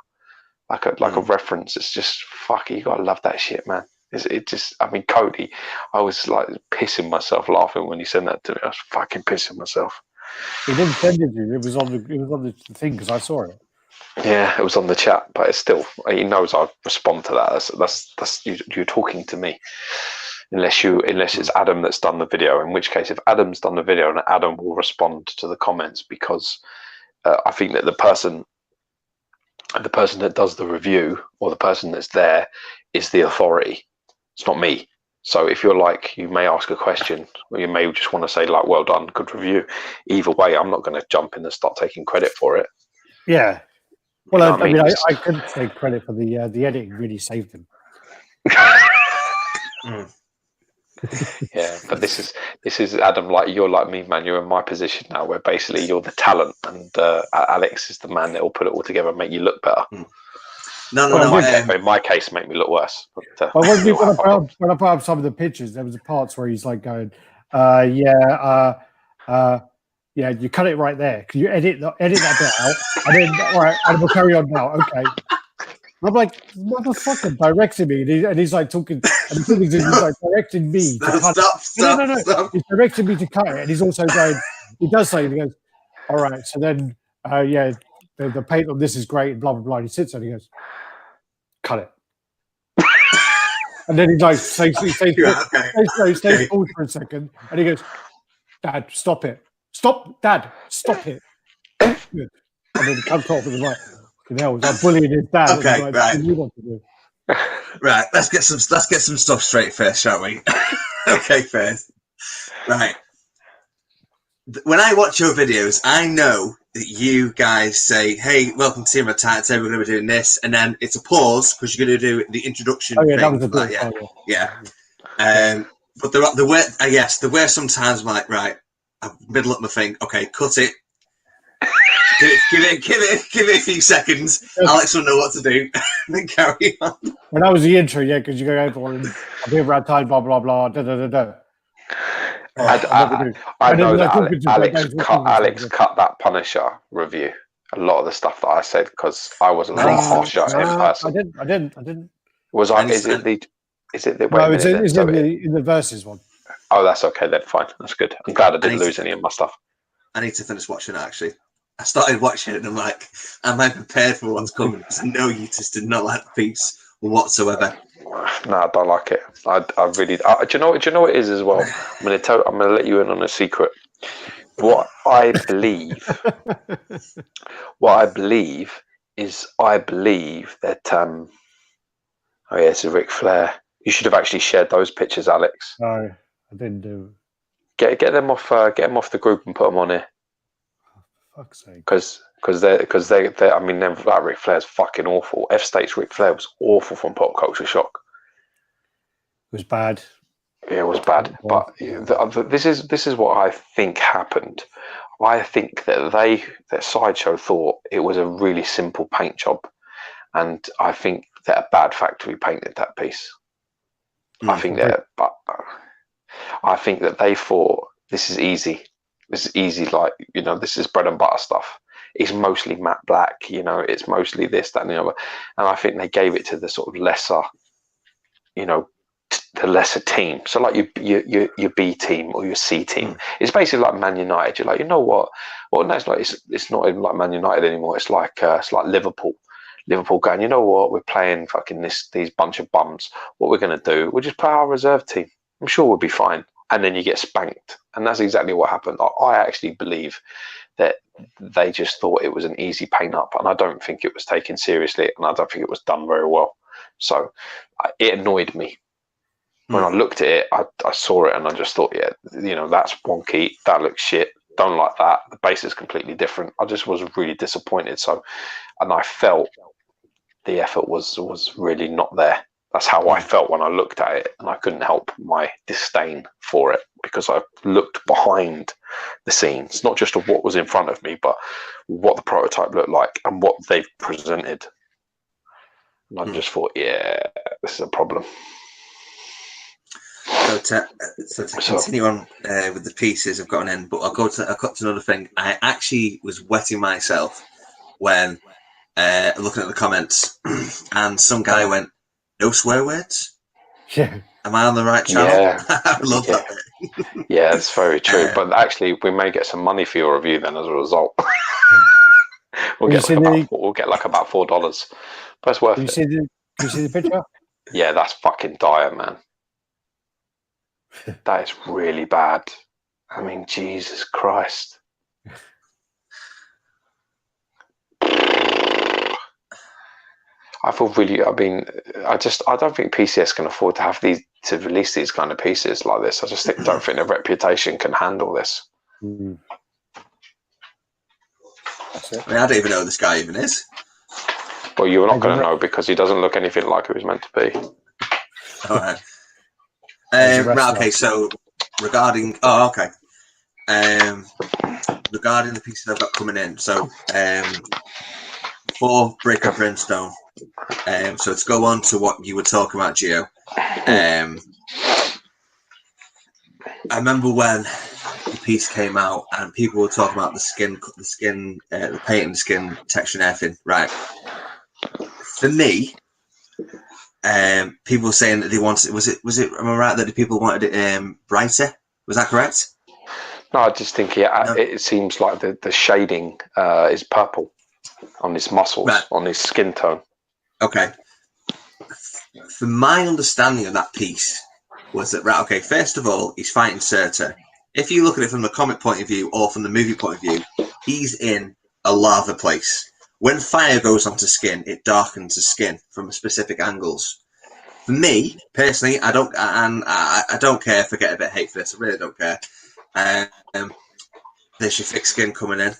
like a reference. It's just fucking. You gotta love that shit, man. I mean, Cody, I was like pissing myself laughing when he sent that to me. I was fucking pissing myself. He didn't send it to you. It was on the thing because I saw it. Yeah, it was on the chat, but it's still, he knows I'd respond to that. That's you're talking to me, unless it's Adam that's done the video. In which case, if Adam's done the video, and Adam will respond to the comments, because I think that the person that does the review or the person that's there is the authority. It's not me. So if you're like, you may ask a question, or you may just want to say like, well done, good review. Either way, I'm not going to jump in and start taking credit for it. Yeah. Well, I mean, I couldn't take credit for the editing. Really saved them. Yeah, but this is Adam. Like you're like me, man. You're in my position now, where basically you're the talent, and Alex is the man that will put it all together and make you look better. No. In my case, make me look worse. But, when I put up some of the pictures, there was parts where he's like going, yeah, you cut it right there. Can you edit that bit out? And then, all right, and we'll carry on now. Okay. And I'm like, motherfucker, directing me. And he's like talking, and the thing is, he's like directing me to cut it. No. He's directing me to cut it. And he's also going, he does say, he goes, all right, so then yeah, the paint on this is great, blah, blah, blah. And he sits there and he goes, cut it. And then he like stays paused for a second, and he goes, Dad, stop it. Stop, Dad, stop it. Good. And then he comes off and he's like, you know, he's like bullying his dad. Okay, like, right. You want to do? Right, let's get some stuff straight first, shall we? Okay, first. Right. When I watch your videos, I know that you guys say, "Hey, welcome to Team RaddTitan. Today we're going to be doing this," and then it's a pause because you're going to do the introduction. Oh yeah, thing that was a bit. Yeah. But there were sometimes I'm like, right, I middle up my thing. Okay, cut it. Give it a few seconds. Alex will know what to do. Then carry on. Well, that was the intro, yeah, because you go over and I'm here RaddTitan, blah blah blah, da da da da. I know that Alex cut that Punisher review. A lot of the stuff that I said because I was a lot harsher in person. I didn't. Was I? Is it the? No, it's in the verses one. Oh, that's okay then. Fine, that's good. I'm glad I didn't lose any of my stuff. I need to finish watching it actually. I started watching it and I'm like, am I prepared for what's coming? Because I know you just did not like the piece whatsoever. No, I don't like it. I really. Do you know what it is as well? I'm gonna let you in on a secret. What I believe is that. Oh yeah, it's a Ric Flair. You should have actually shared those pictures, Alex. No, I didn't do. Get them off. Get them off the group and put them on here. Fuck's sake. Because they I mean, that Ric Flair's fucking awful. F State's Ric Flair was awful from Pop Culture Shock. It was bad. Yeah, it was bad. But this is what I think happened. I think that Sideshow thought it was a really simple paint job, and I think that a bad factory painted that piece. I think that they thought this is easy. This is easy, like, you know, this is bread and butter stuff. It's mostly matte black, you know, it's mostly this, that, and the other. And I think they gave it to the sort of lesser, you know, the lesser team. So like your B team or your C team. It's basically like Man United. You're like, you know what? Well, no, it's not even like Man United anymore. It's like Liverpool. Liverpool going, you know what? We're playing fucking these bunch of bums. What we're going to do? We'll just play our reserve team. I'm sure we'll be fine. And then you get spanked. And that's exactly what happened. I actually believe that they just thought it was an easy paint up. And I don't think it was taken seriously. And I don't think it was done very well. So it annoyed me. When I looked at it, I saw it and I just thought, yeah, you know, that's wonky. That looks shit. Don't like that. The base is completely different. I just was really disappointed. So, and I felt the effort was really not there. That's how I felt when I looked at it, and I couldn't help my disdain for it because I looked behind the scenes, not just of what was in front of me, but what the prototype looked like and what they've presented. And I just thought, yeah, this is a problem. So to continue on with the pieces I've gotten in, but I've got to another thing. I actually was wetting myself when looking at the comments, and some guy went, "No swear words." Yeah. Am I on the right channel? Yeah. I love that. Yeah, that's very true. But actually, we may get some money for your review then as a result. we'll get like about $4. But it's worth it. Did you see the picture? Yeah, that's fucking dire, man. That is really bad. I mean, Jesus Christ. I feel really. I mean, I don't think PCS can afford to release these kind of pieces like this. I just don't think their reputation can handle this. That's it. I mean, I don't even know who this guy even is. Well, you're not going to know because he doesn't look anything like he was meant to be. All right. Right. Okay. So regarding regarding the pieces I've got coming in. So for Break of Brimstone. So to go on to what you were talking about, Gio. I remember when the piece came out and people were talking about the paint and the skin texture and everything. Right. For me, people were saying that they wanted. Was it? Am I right that the people wanted it brighter? Was that correct? No, I just think it seems like the shading is purple on his muscles, Right. on his skin tone. Okay. From my understanding of that piece was that, right, okay, first of all, he's fighting Surtur. If you look at it from the comic point of view or from the movie point of view, he's in a lava place. When fire goes onto skin, it darkens the skin from specific angles. For me, personally, I don't care if I get a bit of hate for this. I really don't care. There's your thick skin coming in,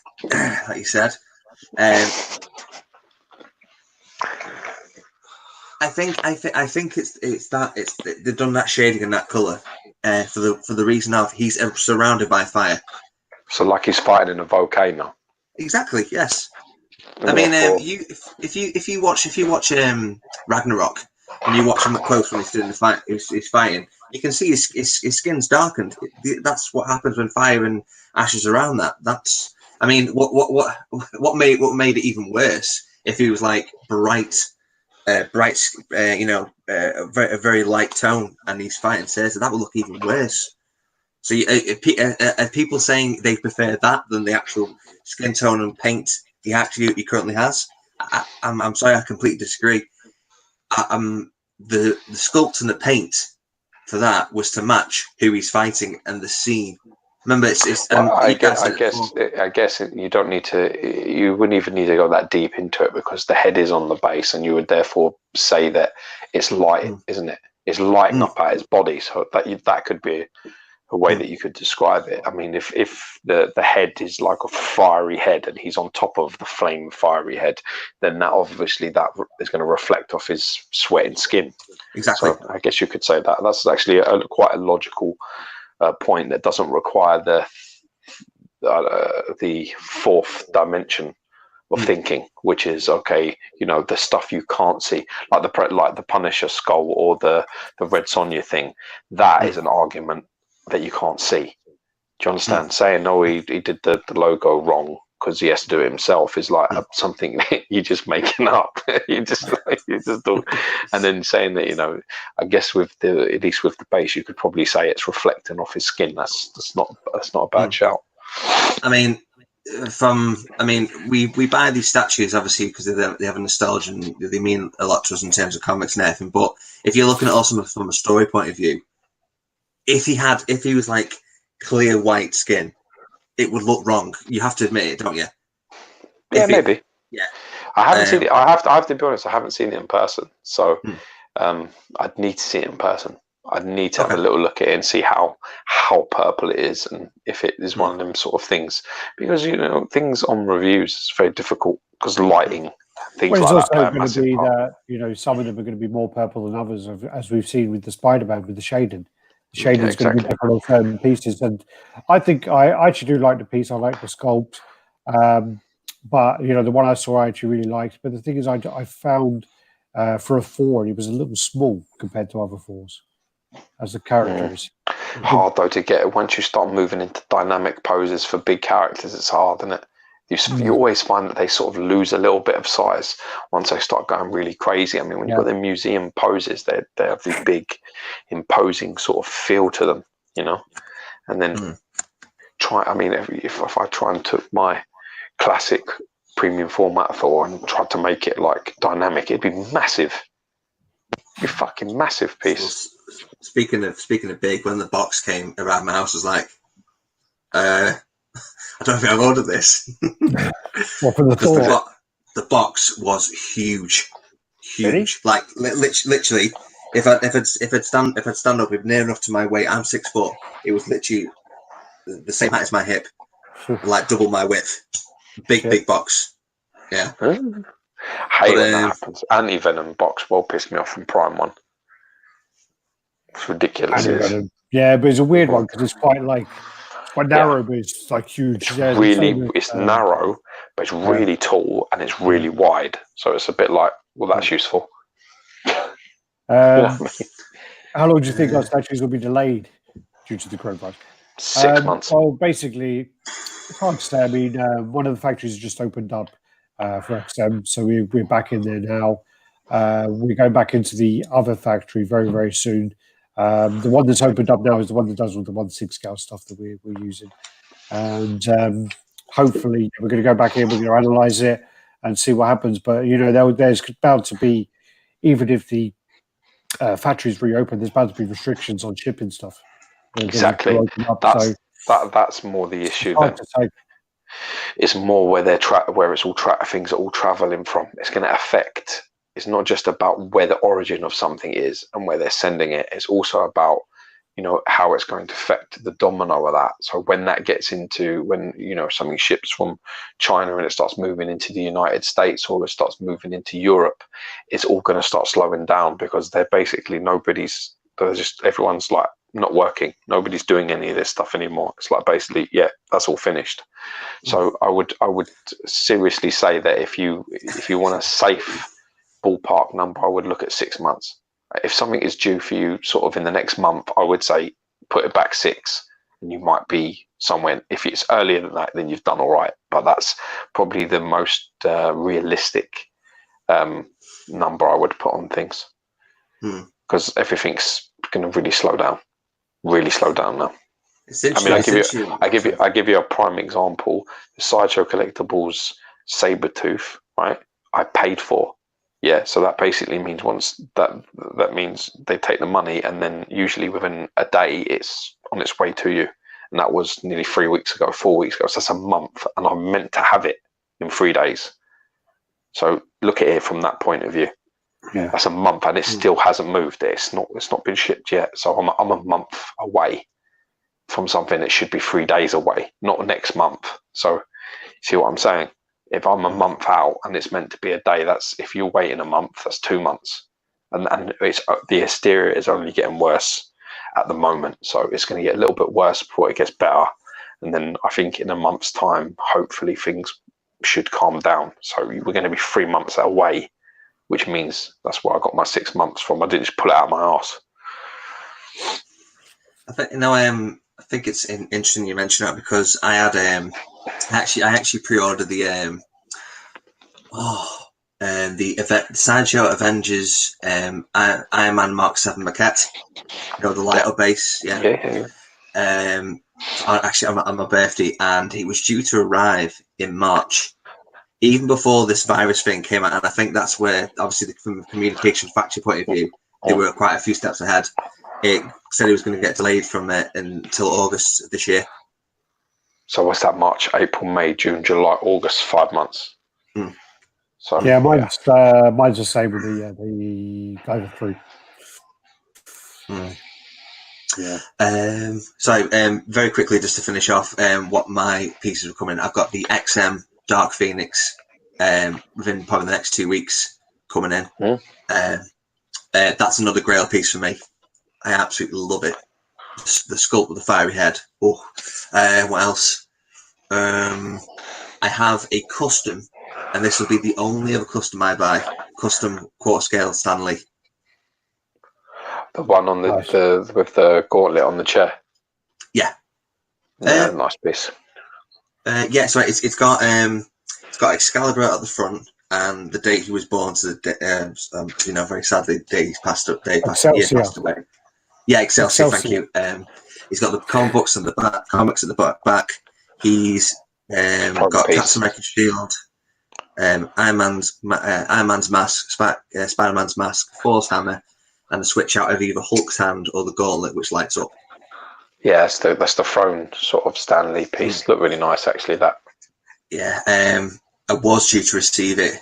like you said. I think they've done that shading and that color for the reason of he's surrounded by fire. So like he's fighting in a volcano. Exactly. Yes. And I mean, therefore, if you watch Ragnarok and you watch him up close when he's doing the fight, he's fighting, you can see his skin's darkened. That's what happens when fire and ashes around that. That's, I mean, what made it even worse if he was like bright, a very light tone, and he's fighting Caesar, that would look even worse. So are people saying they prefer that than the actual skin tone and paint he currently has? I'm sorry, I completely disagree. The sculpt and the paint for that was to match who he's fighting and the scene. Remember, I guess you don't need to. You wouldn't even need to go that deep into it because the head is on the base, and you would therefore say that it's light, isn't it? It's lighting up at his body, so that could be a way that you could describe it. I mean, if the head is like a fiery head and he's on top of the flame fiery head, then that obviously that is going to reflect off his sweat and skin. Exactly. So I guess you could say that. That's actually quite a logical point that doesn't require the fourth dimension of thinking, which is okay. You know, the stuff you can't see, like the Punisher skull or the Red Sonja thing. That is an argument that you can't see. Do you understand? Saying no, he did the logo wrong because he has to do it himself is like something you're just making up. you just don't. And then saying that, you know, I guess at least with the base, you could probably say it's reflecting off his skin. That's not a bad shout. I mean, we buy these statues obviously because they have a nostalgia and they mean a lot to us in terms of comics and everything. But if you're looking at also from a story point of view, if he was like clear white skin, it would look wrong. You have to admit it, don't you? Yeah, maybe. Yeah. I haven't seen it. I have to be honest. I haven't seen it in person, so I'd need to see it in person. I'd need to have a little look at it and see how purple it is, and if it is one of them sort of things. Because you know, things on reviews is very difficult because lighting. Things Well, it's like also that going to be that, you know, some of them are going to be more purple than others, as we've seen with the Spider-Man with the shading. The shading is going to be different on certain pieces, and I think I actually do like the piece. I like the sculpt, but you know, the one I saw I actually really liked. But the thing is, I found for a 4, he was a little small compared to other 4s as the characters. Hard though to get once you start moving into dynamic poses for big characters. It's hard, isn't it? You always find that they sort of lose a little bit of size once they start going really crazy. I mean, when you've got the museum poses, they have this big, imposing sort of feel to them, you know. And then if I try and took my classic premium format Thor and tried to make it like dynamic, it'd be massive. It'd be fucking massive piece. Speaking of big, when the box came around my house, I was like, I don't think I've ordered this. What, for the Thor? The box was huge. Really? Like literally, if I'd stand up with near enough to my weight, I'm 6 foot. It was literally the same height as my hip, like double my width. Big box. Yeah. Hate when that happens. Anti-Venom box will piss me off from Prime 1. It's ridiculous. Yeah, but it's a weird one because it's quite narrow, but it's like huge. It's narrow, but it's really tall and it's really wide. So it's a bit like, well, that's useful. How long do you think our statues will be delayed due to the coronavirus? 6 months. Well, basically, it's hard to say. I mean, one of the factories just opened up for XM, so we're back in there now. We're going back into the other factory very, very soon. The one that's opened up now is the one that does all the 1/6 scale stuff that we're using. and hopefully we're going to go back in. We're going to analyze it and see what happens. But there's bound to be, even if the factories reopen, there's bound to be restrictions on shipping stuff. Exactly. That's more the issue then. It's more where things are all traveling from. It's going to affect. It's not just about where the origin of something is and where they're sending it. It's also about how it's going to affect the domino of that. So when that gets into something ships from China and it starts moving into the United States, or it starts moving into Europe, it's all going to start slowing down, because they're basically everyone's like not working. Nobody's doing any of this stuff anymore. It's like basically, yeah, that's all finished. So I would seriously say that if you want a safe ballpark number, I would look at 6 months. If something is due for you sort of in the next month, I would say put it back 6, and you might be somewhere. If it's earlier than that, then you've done all right. But that's probably the most realistic number I would put on things, because everything's going to really slow down now. I give you a prime example. The Sideshow Collectibles Sabertooth, right? I paid for. Yeah, so that basically means that means they take the money, and then usually within a day it's on its way to you. And that was nearly 4 weeks ago. So that's a month, and I'm meant to have it in 3 days. So look at it from that point of view. Yeah, that's a month, and it still hasn't moved. It's not been shipped yet. So I'm a month away from something that should be 3 days away, not next month. So see what I'm saying? If I'm a month out and it's meant to be a day, that's, if you're waiting a month, that's 2 months. And it's the hysteria is only getting worse at the moment. So it's going to get a little bit worse before it gets better. And then I think in a month's time, hopefully things should calm down. So we're going to be 3 months away, which means that's where I got my 6 months from. I didn't just pull it out of my arse. I think it's interesting you mention that, because I had I actually pre-ordered the Sideshow Avengers Iron Man Mark 7 maquette. The light up base, yeah. Actually on my birthday, and it was due to arrive in March, even before this virus thing came out. And I think that's where, obviously, from a communication factory point of view, they were quite a few steps ahead. It said it was going to get delayed from until August this year. So what's that? March, April, May, June, July, August, 5 months. So yeah, mine's the same with the over 3. Yeah. So very quickly, just to finish off, what my pieces are coming. I've got the XM Dark Phoenix within probably the next 2 weeks coming in. That's another Grail piece for me. I absolutely love it. The sculpt with the fiery head. What else? I have a custom, and this will be the only other custom I buy. Custom quarter scale Stanley. The one on the with the gauntlet on the chair. Yeah. Nice piece. Yeah, so it's got Excalibur at the front, and the date he was born to the very sadly the day he passed away. Yeah, Excelsior. Thank you. He's got the comic books and the back, comics at the back. He's got Captain America's shield, Iron Man's mask, Spider-Man's mask, Thor's hammer, and a switch out of either Hulk's hand or the gauntlet, which lights up. Yeah, that's the throne sort of Stanley piece. Looked really nice, actually. That. Yeah, I was due to receive it. It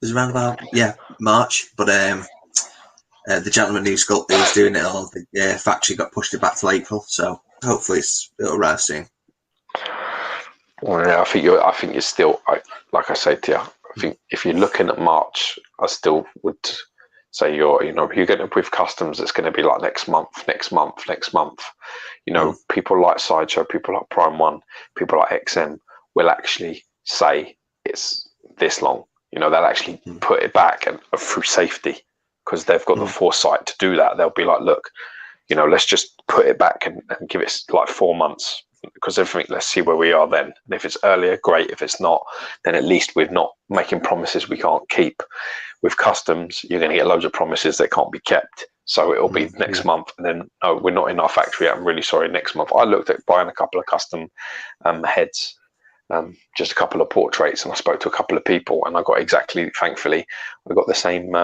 was around about March, but the gentleman who was doing it all, the factory got pushed it back till April. So hopefully it'll arrive soon. Well, yeah, I think you're still, like I said to you, I think if you're looking at March, I still would say you're getting with customs, it's going to be like next month. People like Sideshow, people like Prime One, people like XM will actually say it's this long. They'll actually put it back and through safety, because they've got the foresight to do that. They'll be like, look, let's just put it back and give it like 4 months, because let's see where we are then. And if it's earlier, great. If it's not, then at least we're not making promises we can't keep. With customs, you're going to get loads of promises that can't be kept. So it'll be next month, and then no, we're not in our factory yet. I'm really sorry. Next month, I looked at buying a couple of custom heads, just a couple of portraits, and I spoke to a couple of people, and I got exactly. Thankfully, I got the same.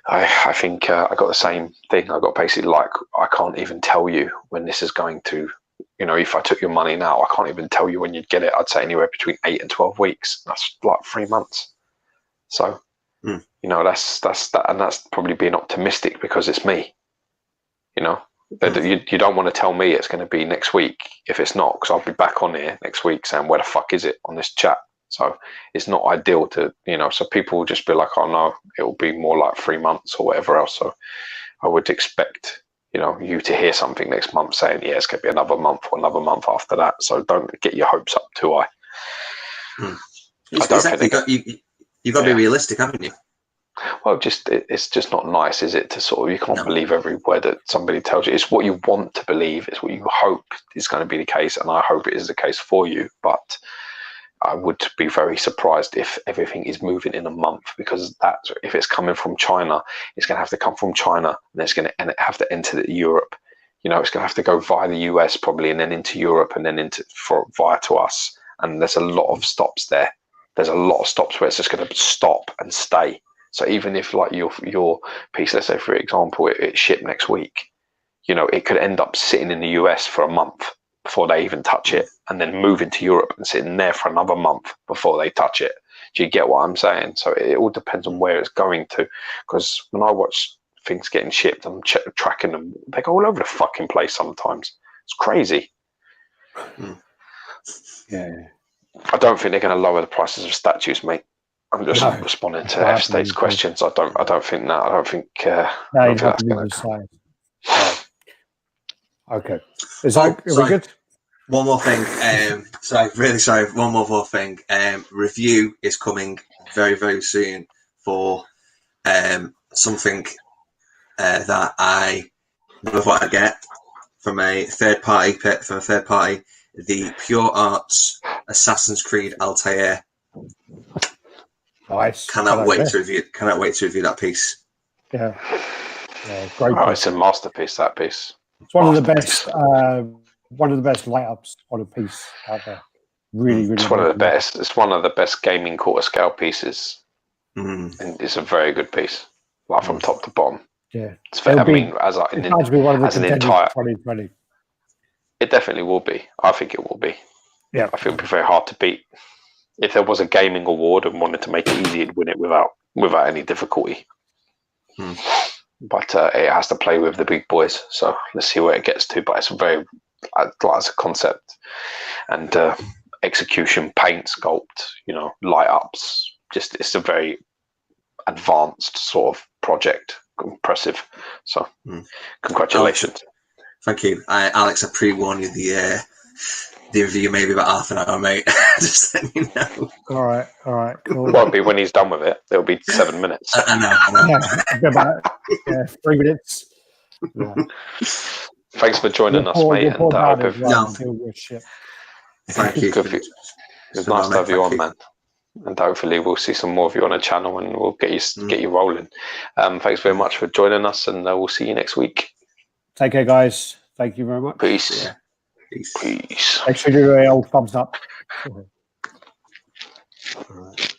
I think I got the same thing. I got basically like, I can't even tell you when this is going to. You know, if I took your money now, I can't even tell you when you'd get it. I'd say anywhere between 8 and 12 weeks. That's like 3 months. So. You know, that's that, and that's probably being optimistic because it's me. You know, you don't want to tell me it's going to be next week if it's not, because I'll be back on here next week saying where the fuck is it on this chat. So it's not ideal to, you know. So people will just be like, oh no, it will be more like 3 months or whatever else. So I would expect, you know, you to hear something next month saying, yeah, it's going to be another month or another month after that. So don't get your hopes up too high. You've got to be realistic, haven't you? Well, it's just not nice, is it? To sort of, you can't believe every word that somebody tells you. It's what you want to believe. It's what you hope is going to be the case, and I hope it is the case for you. But I would be very surprised if everything is moving in a month, because that's, if it's coming from China, it's going to have to come from China, and it's going to have to enter Europe. You know, it's going to have to go via the US probably, and then into Europe, and then via to us. And there's a lot of stops there. There's a lot of stops where it's just going to stop and stay. So even if like your piece, let's say for example, it shipped next week, you know, it could end up sitting in the US for a month before they even touch it, and then move into Europe and sitting there for another month before they touch it. Do you get what I'm saying? So it all depends on where it's going to. Because when I watch things getting shipped, I'm tracking them. They go all over the fucking place sometimes. It's crazy. Yeah. I don't think they're going to lower the prices of statues, mate. I'm just responding to F State's questions. I don't think that. I don't think. No, that's going to. Okay. Are we good? One more thing. Really sorry. One more thing. Review is coming very, very soon for something that I never thought I'd get from a third party. The Pure Arts Assassin's Creed Altair. Nice. Cannot wait to review that piece. Yeah, great. It's a masterpiece. That piece. It's one of the best. One of the best light ups on a piece out there. Really. It's one of the best. It's one of the best gaming quarter scale pieces, and it's a very good piece, like from top to bottom. Yeah, it's an entire 2020. It definitely will be. I think it will be. Yeah, I think it'll be very hard to beat. If there was a gaming award and wanted to make it easy, it'd win it without any difficulty. But it has to play with the big boys. So let's see where it gets to. But it's very, as a concept and execution, paint, sculpt, you know, light ups. Just it's a very advanced sort of project. Impressive. So congratulations. Thank you, Alex. I pre-warned you the review maybe about half an hour, mate. Just letting you know. All right, cool. It won't be when he's done with it. It'll be 7 minutes. I know. Yeah, 3 minutes. Yeah. Thanks for joining us, mate. And thank you. It's nice to have you on, man. And hopefully we'll see some more of you on the channel, and we'll get you rolling. Thanks very much for joining us, and we'll see you next week. Take care, guys. Thank you very much. Peace. Yeah. Peace. Make sure you do an old thumbs up. All right.